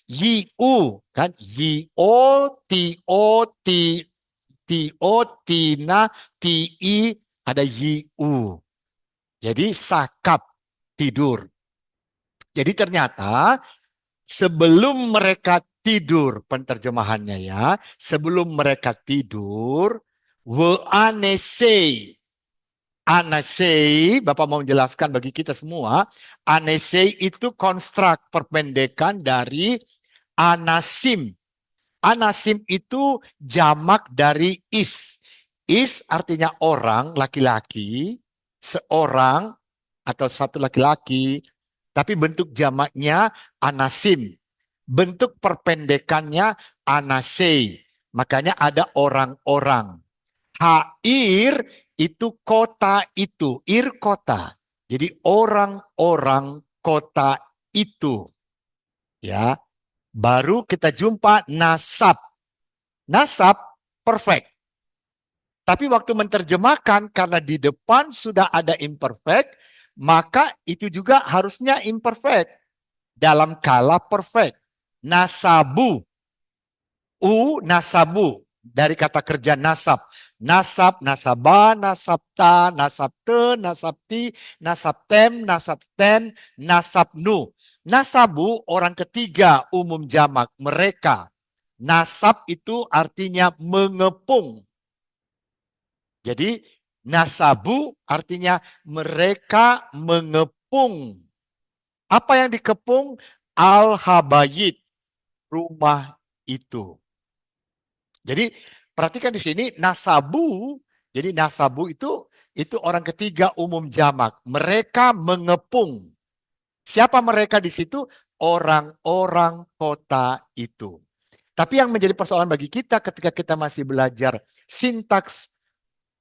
yiu kan, yio, tio, tio, tina, ti, ada yiu. Jadi sakap, tidur. Jadi ternyata sebelum mereka tidur, penterjemahannya ya, sebelum mereka tidur, anese, Bapak mau menjelaskan bagi kita semua, anese itu konstruk perpendekan dari anasim. Anasim itu jamak dari is. Is artinya orang, laki-laki, seorang atau satu laki-laki, tapi bentuk jamaknya anasim. Bentuk perpendekannya anase. Makanya ada orang-orang. Hair itu kota itu. Ir kota. Jadi orang-orang kota itu. Ya. Baru kita jumpa nasab. Nasab perfect. Tapi waktu menerjemahkan karena di depan sudah ada imperfect, maka itu juga harusnya imperfect dalam kala perfect. Nasabu. Nasabu dari kata kerja nasab. Nasab, nasaba, nasabta, nasabte, nasabti, nasabtem, nasabten, nasabnu. Nasabu orang ketiga umum jamak mereka. Nasab itu artinya mengepung. Jadi nasabu artinya mereka mengepung. Apa yang dikepung? Al-habayit, rumah itu. Jadi perhatikan di sini nasabu. Jadi nasabu itu orang ketiga umum jamak. Mereka mengepung. Siapa mereka di situ? Orang-orang kota itu. Tapi yang menjadi persoalan bagi kita ketika kita masih belajar sintaks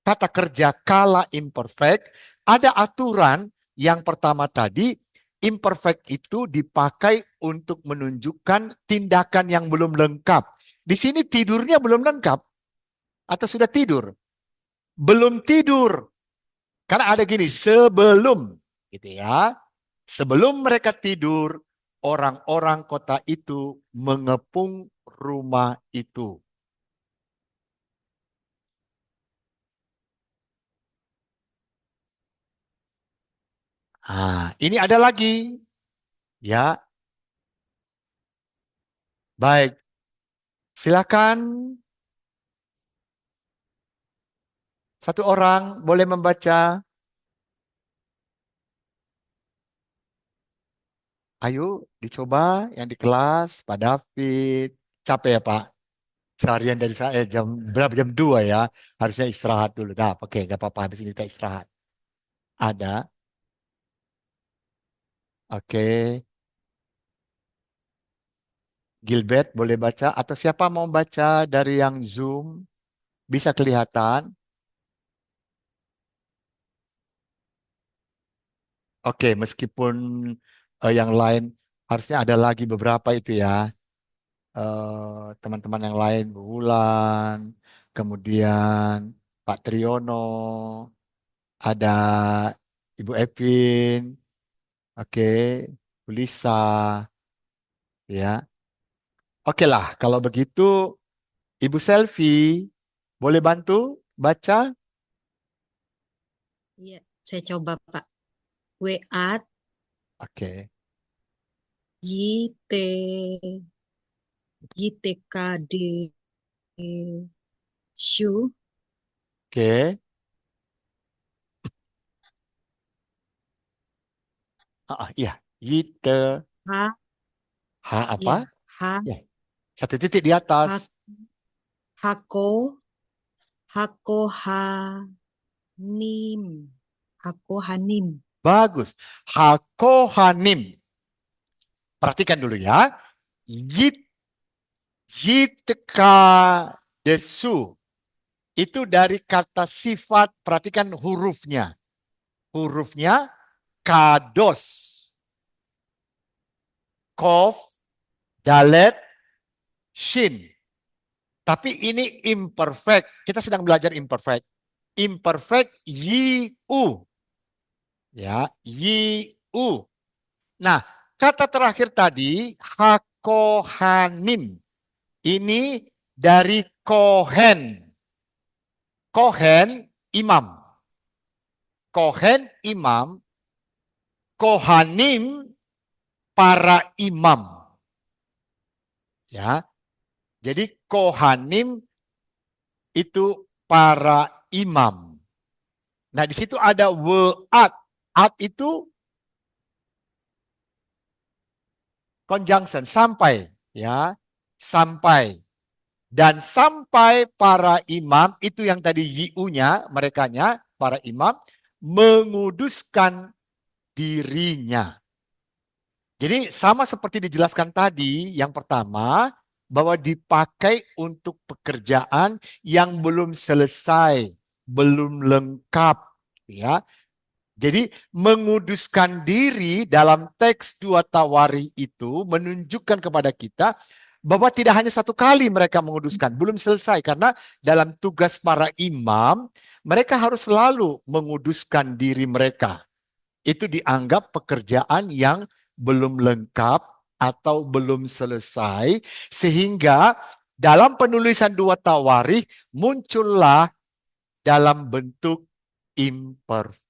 kata kerja kala imperfect, ada aturan yang pertama tadi, imperfect itu dipakai untuk menunjukkan tindakan yang belum lengkap. Di sini tidurnya belum lengkap. Atau sudah tidur? Belum tidur. Karena ada gini, sebelum. Gitu ya. Sebelum mereka tidur, orang-orang kota itu mengepung rumah itu. Ini ada lagi. Ya. Baik. Silakan. Satu orang boleh membaca. Ayo dicoba yang di kelas, Pak David. Capek ya Pak? Seharian dari saya jam berapa? Jam 2 ya. Harusnya istirahat dulu. Nah, oke, nggak apa-apa. Habis ini kita istirahat. Ada. Oke. Gilbert boleh baca atau siapa mau baca dari yang Zoom bisa kelihatan. Oke, meskipun yang lain harusnya ada lagi beberapa itu ya. Teman-teman yang lain, Bu Wulan, kemudian Pak Triyono, ada Ibu Evin, oke, Bu Lisa, ya. Oke lah, kalau begitu Ibu Selvi boleh bantu baca? Iya, saya coba Pak. Weat, Oke. Yite, YTKD, Shu, Oke. Iya. Yite. Ha, H ya, apa? Ha, Ya. Satu titik di atas. Hako, Hako, Hanim, Hako, Hanim. Bagus. Hakohanim. Perhatikan dulu ya. Yitka desu. Itu dari kata sifat. Perhatikan hurufnya. Hurufnya kados. Kof, dalet, shin. Tapi ini imperfect. Kita sedang belajar imperfect. Imperfect yiu. Ya, yiu. Nah, kata terakhir tadi hakohanim. Ini dari kohen. Kohen imam. Kohen imam. Kohanim para imam. Ya. Jadi kohanim itu para imam. Nah, di situ ada we'at. At itu conjunction, sampai, ya. Sampai. Dan sampai para imam, itu yang tadi yi'unya, merekanya, para imam, menguduskan dirinya. Jadi sama seperti dijelaskan tadi, yang pertama, bahwa dipakai untuk pekerjaan yang belum selesai, belum lengkap, ya. Jadi menguduskan diri dalam teks 2 Tawari itu menunjukkan kepada kita bahwa tidak hanya satu kali mereka menguduskan, belum selesai, karena dalam tugas para imam mereka harus selalu menguduskan diri mereka. Itu dianggap pekerjaan yang belum lengkap atau belum selesai, sehingga dalam penulisan 2 Tawarikh muncullah dalam bentuk imperfect.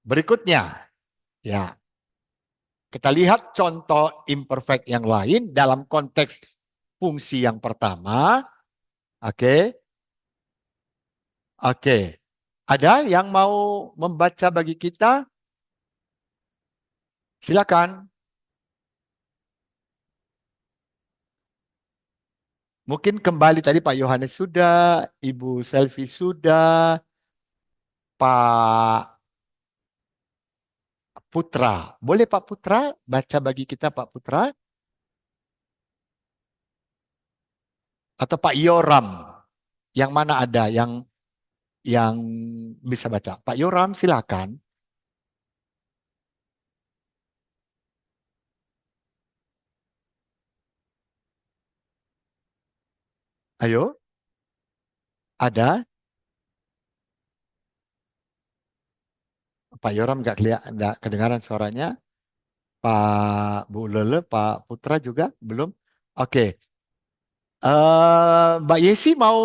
Berikutnya, ya, kita lihat contoh imperfect yang lain dalam konteks fungsi yang pertama. Oke. Oke. Ada yang mau membaca bagi kita? Silakan. Mungkin kembali tadi Pak Yohanes sudah, Ibu Selvi sudah, Pak Putra. Boleh Pak Putra baca bagi kita, Pak Putra? Atau Pak Yoram? Yang mana ada yang bisa baca? Pak Yoram, silakan. Ayo. Ada? Pak Yoram nggak kedengaran suaranya. Pak Bu Lele, Pak Putra juga belum. Oke. Mbak Yesi mau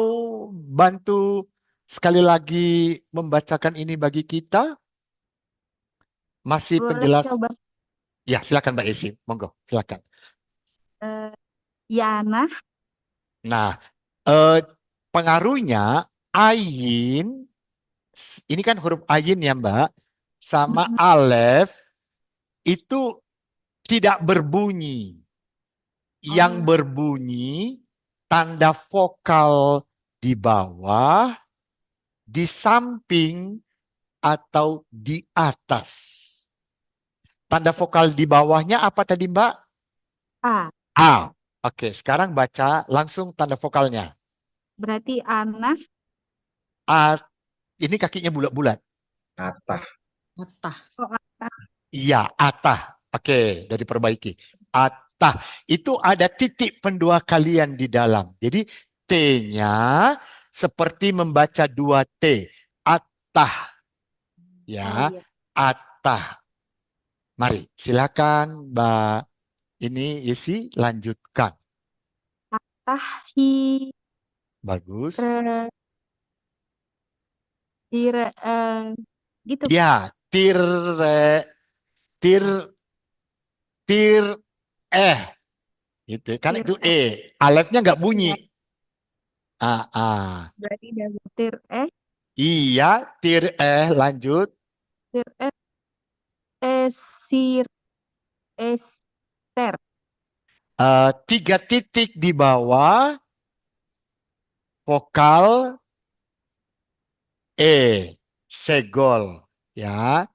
bantu sekali lagi membacakan ini bagi kita? Masih Boleh penjelas? coba. Ya, silakan Mbak Yesi. Monggo, silakan. Yana, Nah, pengaruhnya ayin, ini kan huruf ayin ya Mbak, sama alef itu tidak berbunyi. Yang berbunyi tanda vokal di bawah, di samping, atau di atas. Tanda vokal di bawahnya apa tadi Mbak? A. A. Oke, sekarang baca langsung tanda vokalnya. Berarti anak, A. Ini kakinya bulat-bulat. Atah. Atah. Iya, atah. Oke, dari perbaiki. Atah. Itu ada titik pendua kalian di dalam. Jadi T-nya seperti membaca 2 T. Atah. Ya, iya. atah. Mari, silakan Mbak ini Yesi lanjutkan. tahi, Bagus. Gitu. Ya, tir gitu kan, itu alefnya nggak bunyi. Berarti dari Iya, tir lanjut. esir, ester, 3 titik di bawah vokal segol, ya.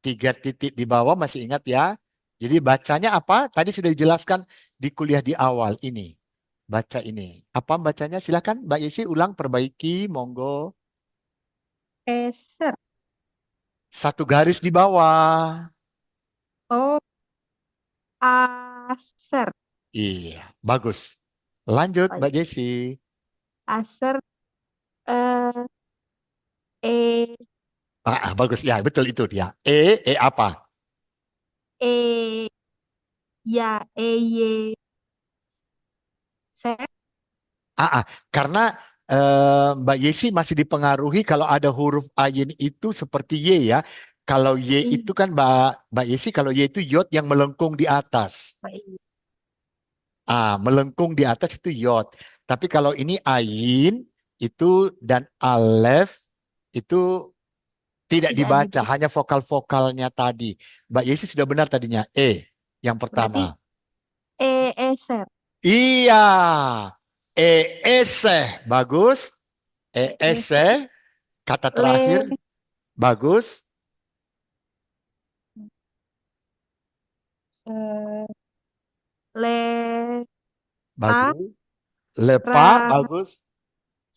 3 titik di bawah, masih ingat ya? Jadi bacanya apa? Tadi sudah dijelaskan di kuliah di awal ini. baca ini. Apa bacanya? Silakan Mbak Yesi ulang, perbaiki, monggo. Eser. Satu garis di bawah. Oh, aser. Iya, bagus. Lanjut Mbak Baik. Yesi. Aser. Eh, e, Bagus. Ya, betul itu dia. Apa? e, ya, y, ser. Karena Mbak Yesi masih dipengaruhi kalau ada huruf ayin itu seperti Y ya. Kalau Y itu kan Mbak Yesi, kalau Y itu yod yang melengkung di atas. Baik. Melengkung di atas itu yod. Tapi kalau ini ayin itu dan alef itu tidak Tidak dibaca, dibaca. hanya vokal-vokalnya tadi. Mbak Yesi sudah benar tadinya. Yang Berarti pertama. eser. Iya. Bagus. Eser. Kata Le, terakhir. Bagus. eh, le, Bagus. Lepa. ra, Bagus.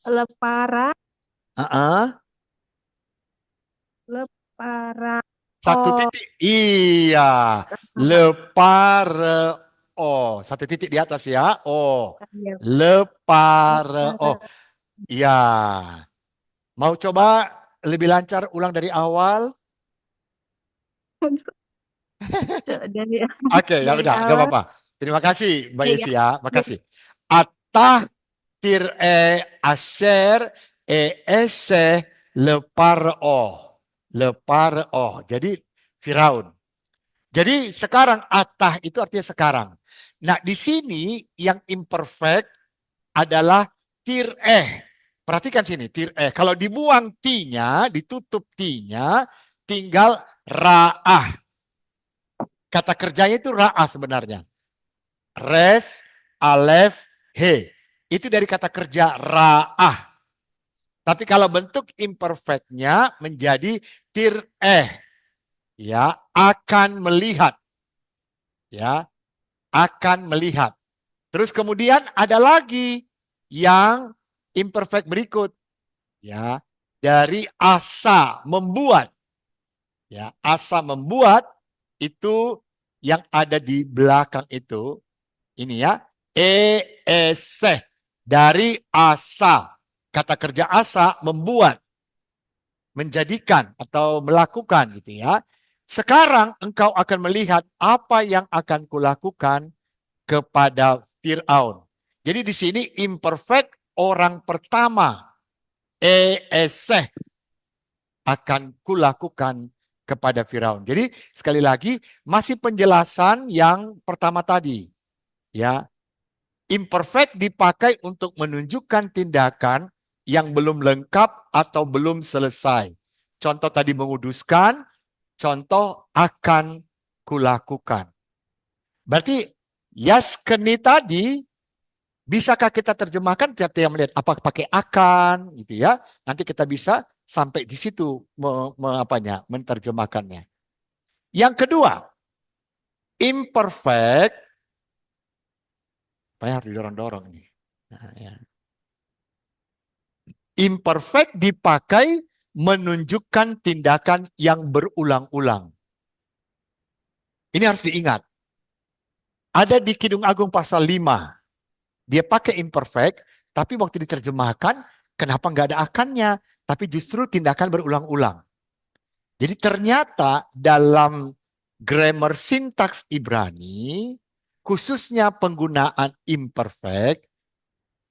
lepara, lepara, Satu o, titik. Iya. Lepareo. Satu titik di atas ya. ya, Lepareo. lepara. Iya. Mau coba lebih lancar ulang dari awal? Dari Oke, ya dari udah, nggak awal. apa-apa. Terima kasih Mbak Iya, Yesi ya, iya. makasih. Atah aser ese leparo. Jadi Firaun. Jadi sekarang atah itu artinya sekarang. Nah, di sini yang imperfect adalah Perhatikan sini, Kalau dibuang ti-nya, ditutup ti-nya, tinggal ra'ah. Kata kerjanya itu ra'ah sebenarnya. Res, alef, he. Itu dari kata kerja ra'ah. Tapi kalau bentuk imperfectnya menjadi ya, akan melihat. Ya, akan melihat. Terus kemudian ada lagi yang imperfect berikut. Ya, dari asa, membuat. Ya, asa membuat itu yang ada di belakang itu. Ini ya, dari asa. Kata kerja asa membuat, menjadikan atau melakukan gitu ya. Sekarang engkau akan melihat apa yang akan kulakukan kepada Fir'aun. Jadi di sini imperfect orang pertama. Akan kulakukan kepada Firaun. Jadi sekali lagi masih penjelasan yang pertama tadi. Ya. Imperfect dipakai untuk menunjukkan tindakan yang belum lengkap atau belum selesai. Contoh tadi menguduskan, contoh akan kulakukan. Berarti yaskeni tadi bisakah kita terjemahkan? Kita melihat apa pakai akan gitu ya. Nanti kita bisa sampai di situ menerjemahkannya. Yang kedua, imperfect. Apa harus didorong-dorong nih? Nah, ya. Imperfect dipakai menunjukkan tindakan yang berulang-ulang. Ini harus diingat. Ada di Kidung Agung pasal 5. Dia pakai imperfect, tapi waktu diterjemahkan, kenapa nggak ada akannya? Tapi justru tindakan berulang-ulang. Jadi ternyata dalam grammar sintaks Ibrani, khususnya penggunaan imperfect,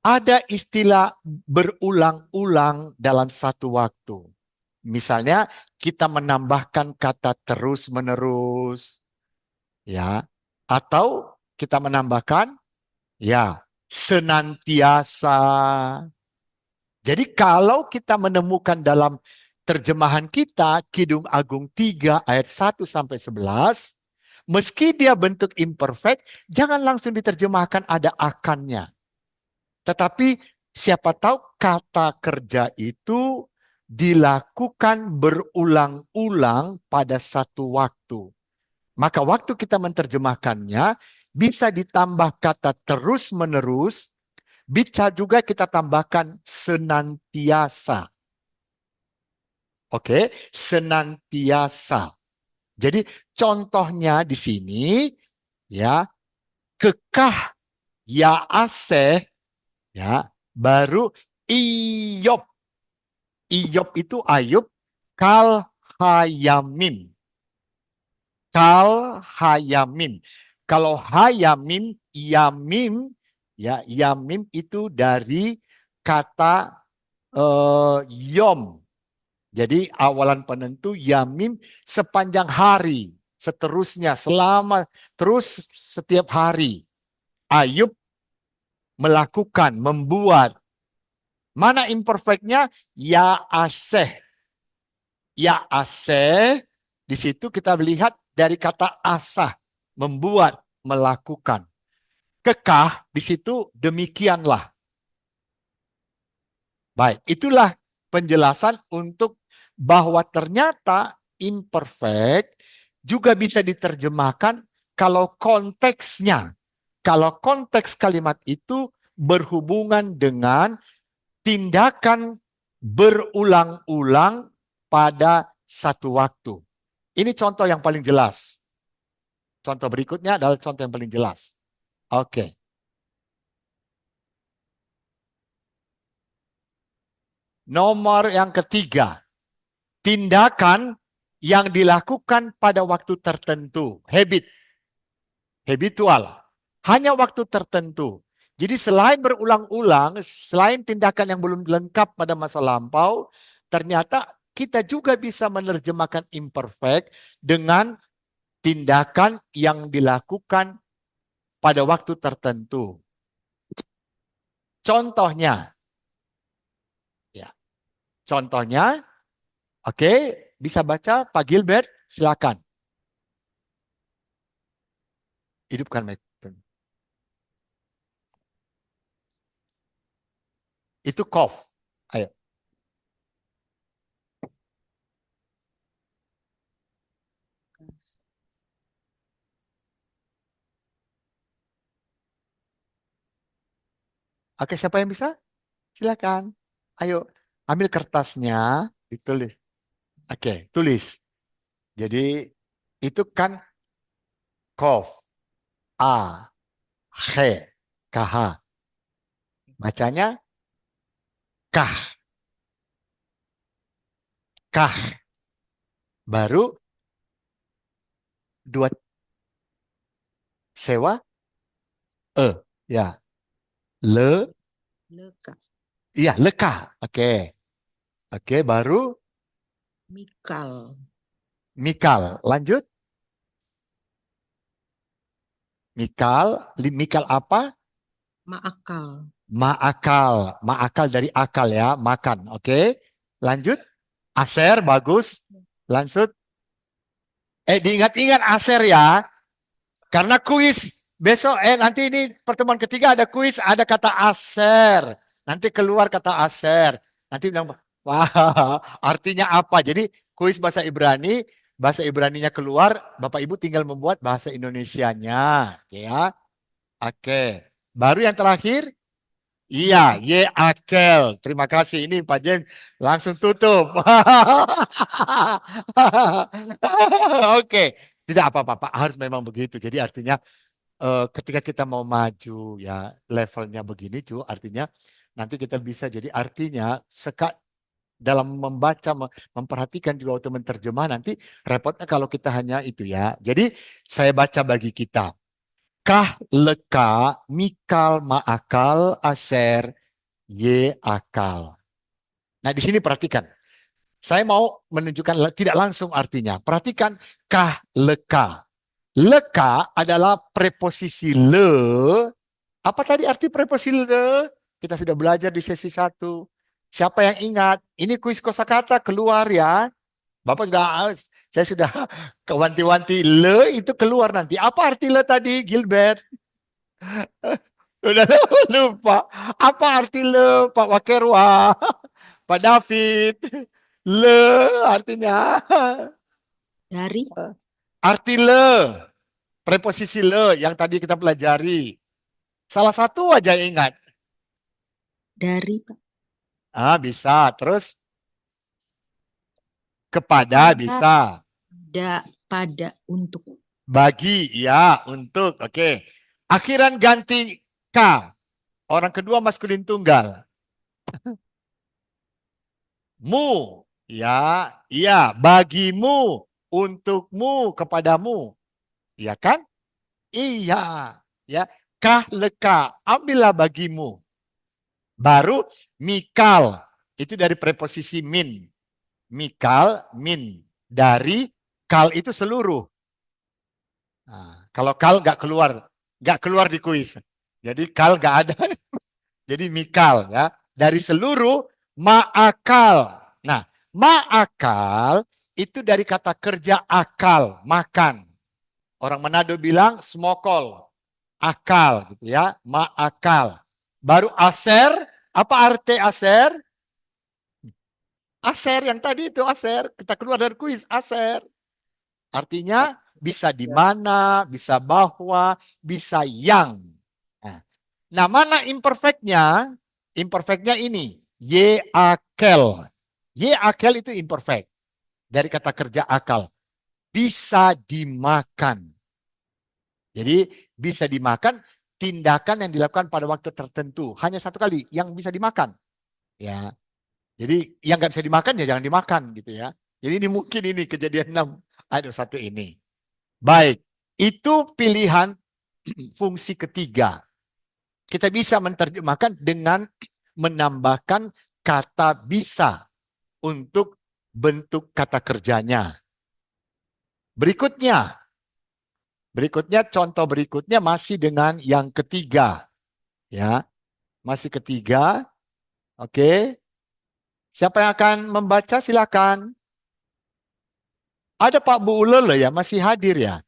ada istilah berulang-ulang dalam satu waktu. Misalnya kita menambahkan kata terus-menerus, ya, atau kita menambahkan ya senantiasa. Jadi kalau kita menemukan dalam terjemahan kita Kidung Agung 3 ayat 1 sampai 11, meski dia bentuk imperfect, jangan langsung diterjemahkan ada akannya. Tetapi siapa tahu kata kerja itu dilakukan berulang-ulang pada satu waktu. Maka waktu kita menerjemahkannya bisa ditambah kata terus-menerus Bisa juga kita tambahkan senantiasa. Oke, senantiasa. Jadi contohnya di sini ya, kekah ya aseh ya, baru Iyop. Iyop itu Ayub kal hayamim. Kal hayamim. Kalau hayamim, yamim ya, yamim itu dari kata yom. Jadi awalan penentu yamim sepanjang hari, seterusnya selama terus setiap hari. Ayub melakukan, membuat. Mana imperfectnya? Ya aseh. Ya aseh, di situ kita lihat dari kata asah, membuat, melakukan. Kekah, di situ demikianlah. Baik, itulah penjelasan untuk bahwa ternyata imperfect juga bisa diterjemahkan kalau konteksnya. Kalau konteks kalimat itu berhubungan dengan tindakan berulang-ulang pada satu waktu. Ini contoh yang paling jelas. Contoh berikutnya adalah contoh yang paling jelas. Oke. Nomor yang ketiga. Tindakan yang dilakukan pada waktu tertentu. Habit. Habitual. Hanya waktu tertentu. Jadi selain berulang-ulang, selain tindakan yang belum lengkap pada masa lampau, ternyata kita juga bisa menerjemahkan imperfect dengan tindakan yang dilakukan pada waktu tertentu. Contohnya, ya, contohnya, oke, bisa baca Pak Gilbert, silakan. Hidupkan mic. Itu cough. Ayo. Oke, siapa yang bisa? Silakan. Ayo, ambil kertasnya, ditulis. Oke, tulis. Jadi itu kan cough. A, he, kah. Bacanya kah. Kah. Baru dua sewa ya. Leka. Iya, leka. Oke. Oke, baru Mikal. mikal. Lanjut. Mikal apa? Maakal. Maakal. Maakal dari akal ya, makan. Oke. Lanjut. Aser, bagus. Lanjut. Diingat-ingat aser ya. Karena kuis besok, nanti ini pertemuan ketiga ada kuis, ada kata aser. Nanti keluar kata aser. Nanti bilang, wah, artinya apa? Jadi kuis bahasa Ibrani, bahasa Ibraninya keluar, Bapak Ibu tinggal membuat bahasa Indonesianya. Ya. Oke. Baru yang terakhir, iya, ye akel. Terima kasih. Ini Pak Jen langsung tutup. Oke. Tidak apa-apa, harus memang begitu. Jadi artinya ketika kita mau maju ya levelnya begini cuy, artinya nanti kita bisa jadi artinya dalam membaca, memperhatikan juga waktu menerjemah nanti repotnya kalau kita hanya itu ya. Jadi saya baca bagi kita. Kah, leka, mikal, maakal, aser, ye akal. Nah di sini perhatikan. Saya mau menunjukkan tidak langsung artinya. Perhatikan kah, leka. Leka adalah preposisi le. Apa tadi arti preposisi le? Kita sudah belajar di sesi 1. Siapa yang ingat? Ini kuis kosakata keluar ya. Bapak saya sudah kewanti-wanti le itu keluar nanti. Apa arti le tadi, Gilbert? Udah lupa. Apa arti le, Pak Wakerwa? Pak David? Le artinya? Dari. Arti le. Preposisi le yang tadi kita pelajari. Salah satu aja ingat. Dari, Pak. Bisa. Terus kepada bisa. Pada, untuk. Bagi, ya, untuk. Oke. Akhiran ganti K. Orang kedua maskulin tunggal. Mu. Ya, iya. Bagimu, untukmu, kepadamu. Iya kan? Iya. Ya. Kah leka. Ambillah bagimu. Baru mikal. Itu dari preposisi min. Mikal, min. Dari kal itu seluruh. Nah, kalau kal nggak keluar di kuis. Jadi kal nggak ada. Jadi mikal ya. Dari seluruh ma'akal. Nah, ma'akal itu dari kata kerja akal, makan. Orang Manado bilang smokol, akal gitu ya, ma'akal. Baru aser, apa arti aser? Aser yang tadi itu aser, kita keluar dari kuis, aser. Artinya bisa di mana, bisa bahwa, bisa yang. Nah, mana imperfectnya? Imperfectnya ini, yeakel. Yeakel itu imperfect. Dari kata kerja akal. Bisa dimakan. Jadi bisa dimakan tindakan yang dilakukan pada waktu tertentu. Hanya satu kali yang bisa dimakan. Ya. Jadi yang nggak bisa dimakan ya jangan dimakan gitu ya. Jadi ini mungkin ini kejadian 6. Ada satu ini. Baik. Itu pilihan fungsi ketiga. Kita bisa menerjemahkan dengan menambahkan kata bisa untuk bentuk kata kerjanya. Berikutnya contoh berikutnya masih dengan yang ketiga. Ya. Masih ketiga. Oke. Siapa yang akan membaca silakan. Ada Pak Bu Ulele ya, masih hadir ya.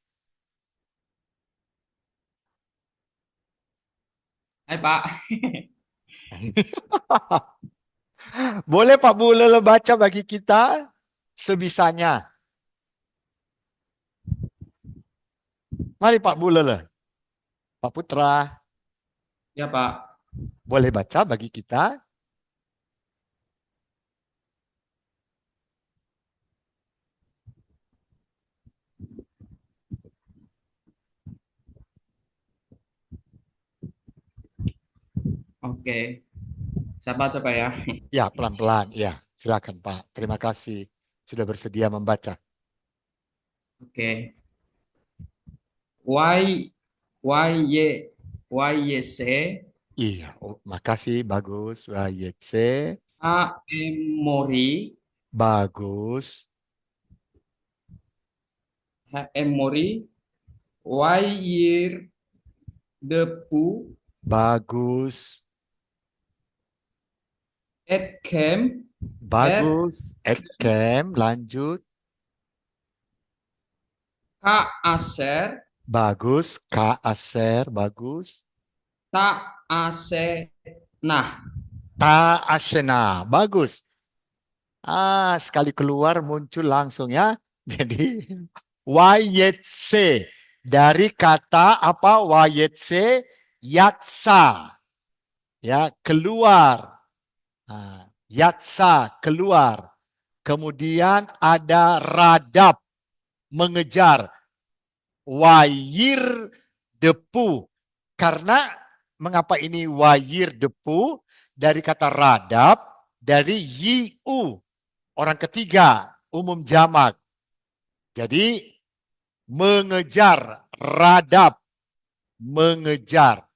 Hai Pak. Boleh Pak Bu Ulele baca bagi kita sebisanya. Mari Pak Bu Ulele. Pak Putra. Ya Pak. Boleh baca bagi kita. Oke. Saya baca Pak ya. Ya, pelan-pelan. Ya, silakan Pak. Terima kasih sudah bersedia membaca. Oke. YYC Iya, makasih bagus. YC. Mori Bagus. Mori Wayir Depu Bagus. Etkem Bagus. Ekem, lanjut. Ka Aser Bagus. Ka Aser, bagus. Ta Ase Nah. Ta Asena, bagus. Sekali keluar muncul langsung ya. Jadi YC dari kata apa YC? Yatsa. Ya, keluar. Yatsa, keluar. Kemudian ada radap, mengejar. Wayir depu. Karena mengapa ini wayir depu? Dari kata radap, dari yiu. Orang ketiga, umum jamak. Jadi mengejar, radap, mengejar.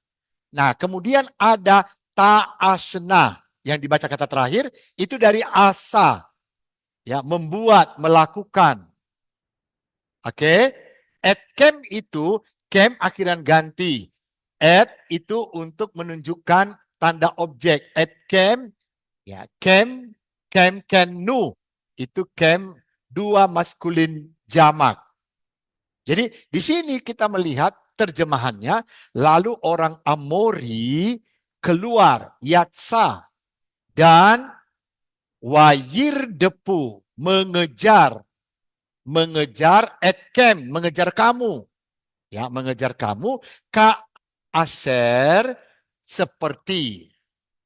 Nah, kemudian ada ta'asna yang dibaca kata terakhir itu dari asa. Ya, membuat, melakukan. Oke. Etkem itu kem akhiran ganti. Et itu untuk menunjukkan tanda objek. Etkem ya, kem nu itu kem dua maskulin jamak. Jadi di sini kita melihat terjemahannya, lalu orang Amori keluar, yatsa, dan wayir depu, mengejar etkem, mengejar kamu. Ya, mengejar kamu, ka aser, seperti.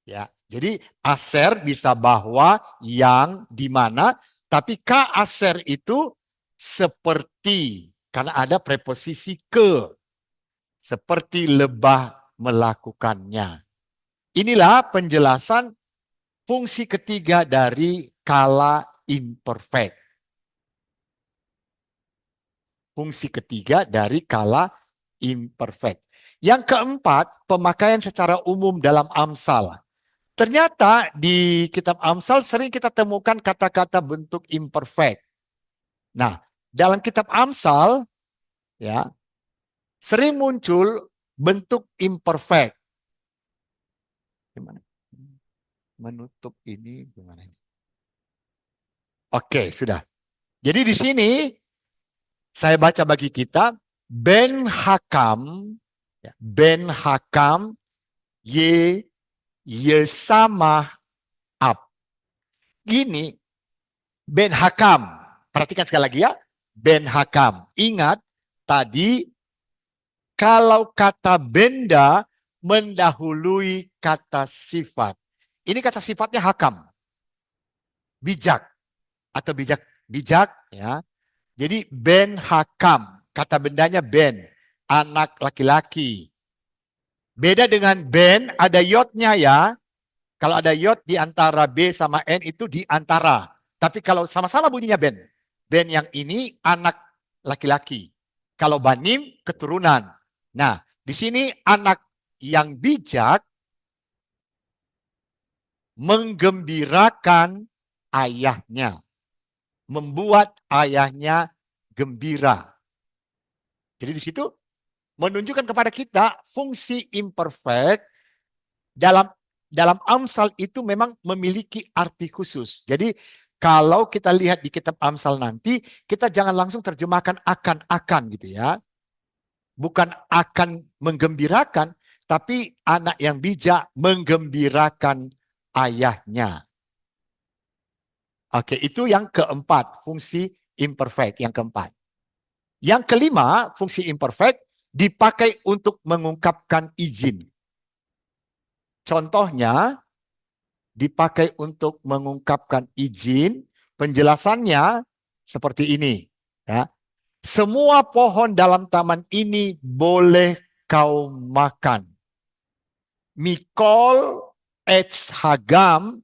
Ya, Jadi aser bisa bahwa, yang, di mana, tapi ka aser itu seperti, karena ada preposisi ke, seperti lebah melakukannya. Inilah penjelasan fungsi ketiga dari kala imperfect. Fungsi ketiga dari kala imperfect. Yang keempat, pemakaian secara umum dalam Amsal. Ternyata di kitab Amsal sering kita temukan kata-kata bentuk imperfect. Nah, dalam kitab Amsal ya sering muncul bentuk imperfect. Gimana? Menutup ini gimana? Oke, sudah. Jadi di sini saya baca bagi kita Ben Hakam, Ben Hakam Yesamah Ab. Gini, Ben Hakam. Perhatikan sekali lagi ya. Ben Hakam. Ingat tadi kalau kata benda mendahului kata sifat. Ini kata sifatnya hakam. Bijak atau bijak ya. Jadi Ben Hakam. Kata bendanya Ben, anak laki-laki. Beda dengan Ben, ada yodnya ya. Kalau ada yod di antara B sama N itu di antara. Tapi kalau sama-sama bunyinya Ben. Ben yang ini anak laki-laki. Kalau banim keturunan. Nah, di sini anak yang bijak menggembirakan ayahnya. Membuat ayahnya gembira. Jadi di situ menunjukkan kepada kita fungsi imperfect dalam Amsal itu memang memiliki arti khusus. Jadi kalau kita lihat di kitab Amsal nanti, kita jangan langsung terjemahkan akan gitu ya. Bukan akan menggembirakan, tapi anak yang bijak menggembirakan ayahnya. Oke, itu yang keempat, fungsi imperfect yang keempat. Yang kelima, fungsi imperfect dipakai untuk mengungkapkan izin. Contohnya, dipakai untuk mengungkapkan izin, penjelasannya seperti ini. Ya. Semua pohon dalam taman ini boleh kau makan. Mikol etz Hagan,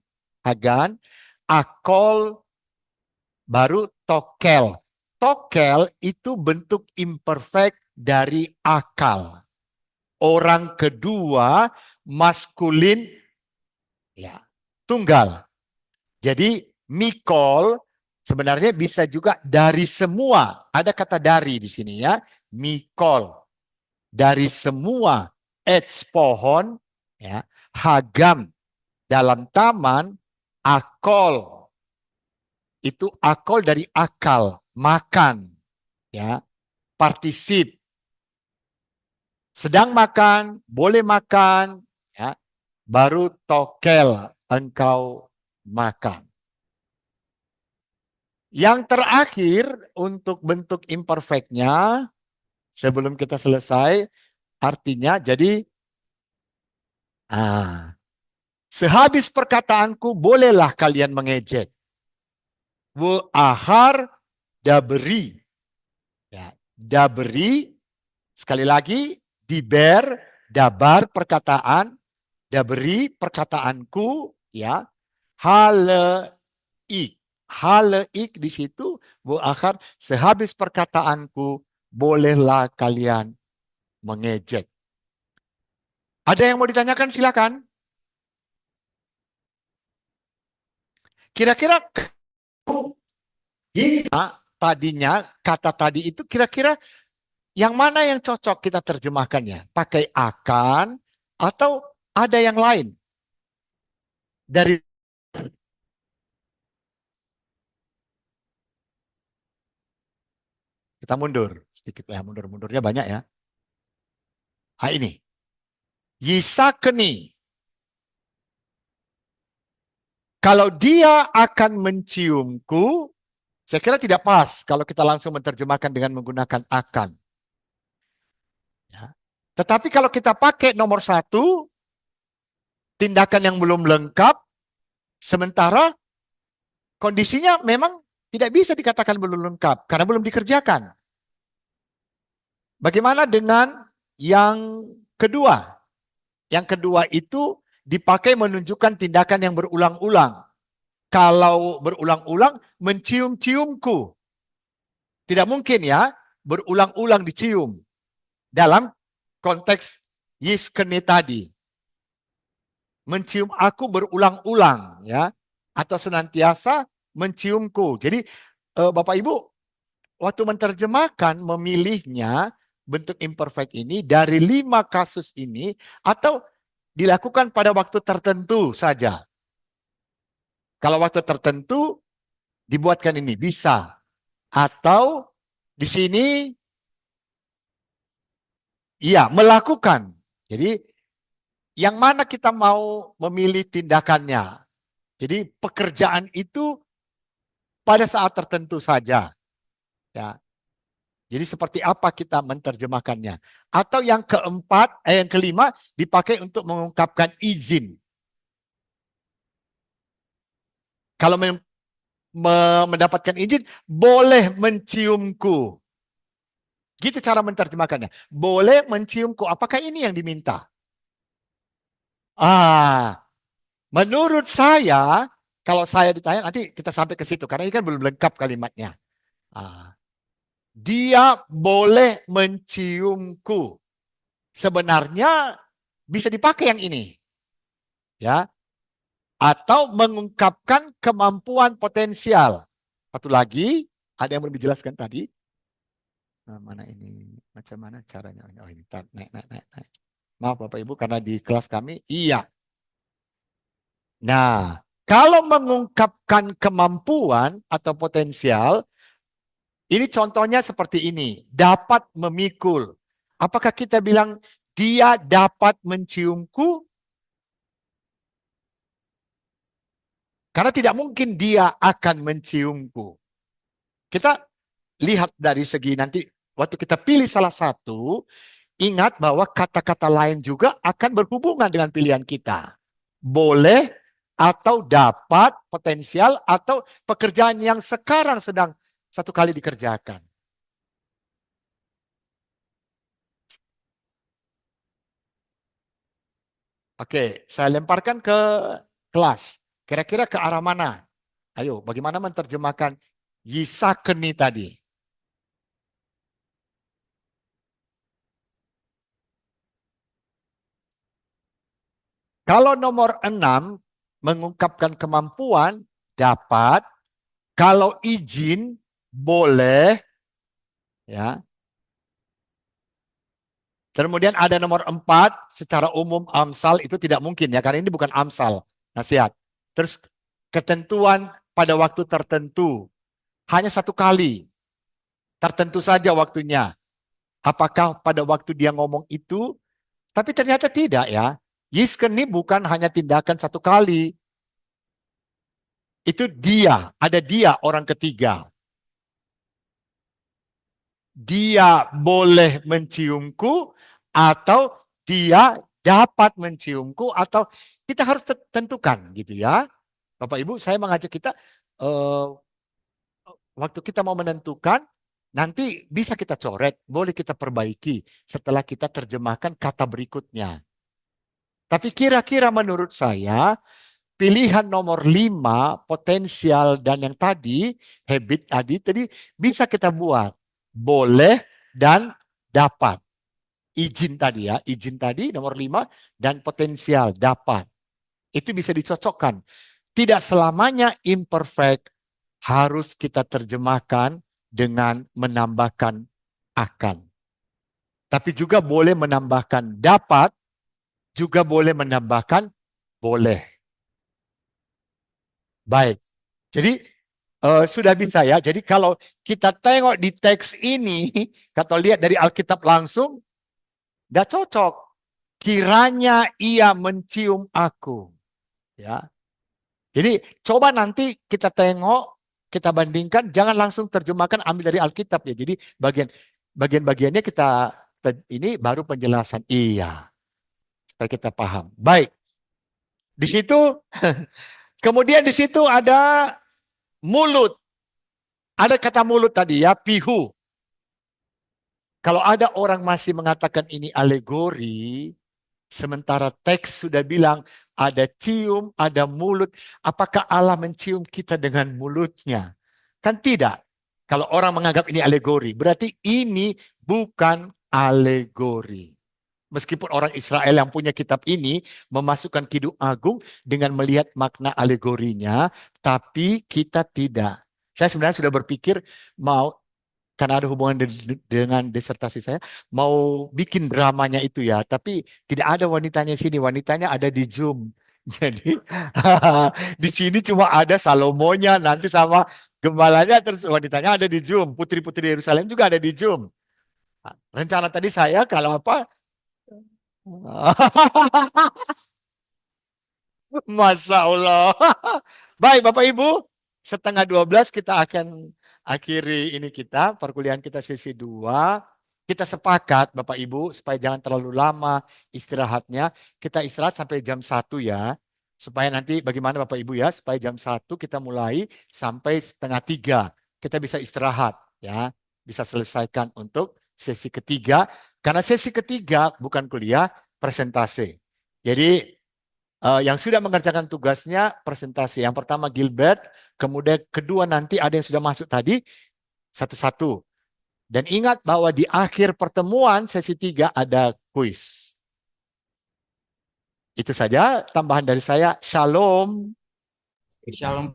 akol, baru tokel. Tokel itu bentuk imperfect dari akal. Orang kedua maskulin ya tunggal. Jadi mikol sebenarnya bisa juga dari semua. Ada kata dari di sini ya. Mikol dari semua ets pohon ya. Hagam dalam taman, akol itu akol dari akal, makan ya. Partisip sedang makan, boleh makan, ya, baru tokel, engkau makan. Yang terakhir untuk bentuk imperfectnya, sebelum kita selesai, artinya jadi, sehabis perkataanku bolehlah kalian mengejek. Ahar daberi, ya, daberi, sekali lagi, diber, dabar perkataan, daberi perkataanku, ya, haleik. Haleik di situ, bu akhar, sehabis perkataanku, bolehlah kalian mengejek. Ada yang mau ditanyakan? Silakan. Kira-kira tadinya, kata tadi itu kira-kira yang mana yang cocok kita terjemahkannya? Pakai akan atau ada yang lain? Dari kita mundur sedikit ya, mundurnya banyak ya. Ini. Yisakeni. Kalau dia akan menciumku, saya kira tidak pas kalau kita langsung menerjemahkan dengan menggunakan akan. Ya. Tetapi kalau kita pakai nomor 1, tindakan yang belum lengkap, sementara kondisinya memang tidak bisa dikatakan belum lengkap karena belum dikerjakan. Bagaimana dengan yang kedua? Yang kedua itu dipakai menunjukkan tindakan yang berulang-ulang. Kalau berulang-ulang, mencium-ciumku. Tidak mungkin ya, berulang-ulang dicium. Dalam konteks yiskeni tadi. Mencium aku berulang-ulang, ya, atau senantiasa menciumku. Jadi Bapak Ibu waktu menerjemahkan memilihnya bentuk imperfect ini dari 5 kasus ini atau dilakukan pada waktu tertentu saja. Kalau waktu tertentu dibuatkan ini bisa, atau di sini iya melakukan. Jadi yang mana kita mau memilih tindakannya. Jadi pekerjaan itu pada saat tertentu saja. Ya. Jadi seperti apa kita menerjemahkannya. Atau yang keempat, yang kelima dipakai untuk mengungkapkan izin. Kalau mendapatkan izin, boleh menciumku. Gitu cara menerjemahkannya. Boleh menciumku. Apakah ini yang diminta? Menurut saya, kalau saya ditanya, nanti kita sampai ke situ. Karena ini kan belum lengkap kalimatnya. Dia boleh menciumku. Sebenarnya bisa dipakai yang ini. Ya. Atau mengungkapkan kemampuan potensial. Satu lagi, ada yang belum dijelaskan tadi. Mana ini? Macam mana caranya? Oh ini, naik. Maaf Bapak Ibu, karena di kelas kami, iya. Nah, kalau mengungkapkan kemampuan atau potensial, ini contohnya seperti ini. Dapat memikul. Apakah kita bilang, dia dapat menciumku? Karena tidak mungkin dia akan menciumku. Kita lihat dari segi nanti, waktu kita pilih salah satu, ingat bahwa kata-kata lain juga akan berhubungan dengan pilihan kita. Boleh atau dapat, potensial, atau pekerjaan yang sekarang sedang satu kali dikerjakan. Oke, saya lemparkan ke kelas. Kira-kira ke arah mana? Ayo, bagaimana menerjemahkan yisakeni tadi? Kalau nomor 6 mengungkapkan kemampuan dapat, kalau izin boleh, ya. Kemudian ada nomor 4 secara umum amsal itu tidak mungkin ya karena ini bukan amsal nasihat. Terus ketentuan pada waktu tertentu hanya satu kali, tertentu saja waktunya. Apakah pada waktu dia ngomong itu? Tapi ternyata tidak ya. Yiskeni bukan hanya tindakan satu kali. Itu dia, ada dia orang ketiga. Dia boleh menciumku atau dia dapat menciumku atau kita harus tentukan gitu ya. Bapak Ibu, saya mengajak kita waktu kita mau menentukan nanti bisa kita coret, boleh kita perbaiki setelah kita terjemahkan kata berikutnya. Tapi kira-kira menurut saya pilihan nomor 5 potensial dan yang tadi habit tadi bisa kita buat boleh dan dapat. Izin tadi ya, izin tadi nomor 5 dan potensial dapat. Itu bisa dicocokkan. Tidak selamanya imperfect harus kita terjemahkan dengan menambahkan akan. Tapi juga boleh menambahkan dapat, juga boleh menambahkan boleh. Baik. Jadi sudah bisa ya. Jadi kalau kita tengok di teks ini, kalau lihat dari Alkitab langsung, nggak cocok. Kiranya ia mencium aku. Ya. Jadi coba nanti kita tengok, kita bandingkan, jangan langsung terjemahkan ambil dari Alkitab ya. Jadi bagian-bagiannya kita ini baru penjelasan. Iya. Supaya kita paham. Baik. Di situ, kemudian di situ ada mulut. Ada kata mulut tadi ya, pihu. Kalau ada orang masih mengatakan ini alegori, sementara teks sudah bilang ada cium, ada mulut. Apakah Allah mencium kita dengan mulutnya? Kan tidak. Kalau orang menganggap ini alegori, berarti ini bukan alegori. Meskipun orang Israel yang punya kitab ini memasukkan Kidung Agung dengan melihat makna alegorinya, tapi kita tidak. Saya sebenarnya sudah berpikir mau, karena ada hubungan dengan disertasi saya, mau bikin dramanya itu ya, tapi tidak ada wanitanya di sini, wanitanya ada di Zoom. Jadi di sini cuma ada Salomonya nanti sama gembalanya, terus wanitanya ada di Zoom, putri-putri Yerusalem juga ada di Zoom. Rencana tadi saya kalau apa? Masya Allah. Baik Bapak Ibu, 11:30 kita akan akhiri ini kita, perkuliahan kita sesi 2. Kita sepakat Bapak Ibu, supaya jangan terlalu lama istirahatnya. Kita istirahat sampai jam 1 ya. Supaya nanti bagaimana Bapak Ibu ya, supaya jam 1 kita mulai sampai 2:30. Kita bisa istirahat ya. Bisa selesaikan untuk sesi ketiga. Karena sesi ketiga bukan kuliah, presentasi. Jadi yang sudah mengerjakan tugasnya presentasi. Yang pertama Gilbert, kemudian kedua nanti ada yang sudah masuk tadi satu-satu. Dan ingat bahwa di akhir pertemuan sesi 3 ada kuis. Itu saja tambahan dari saya. Shalom. Shalom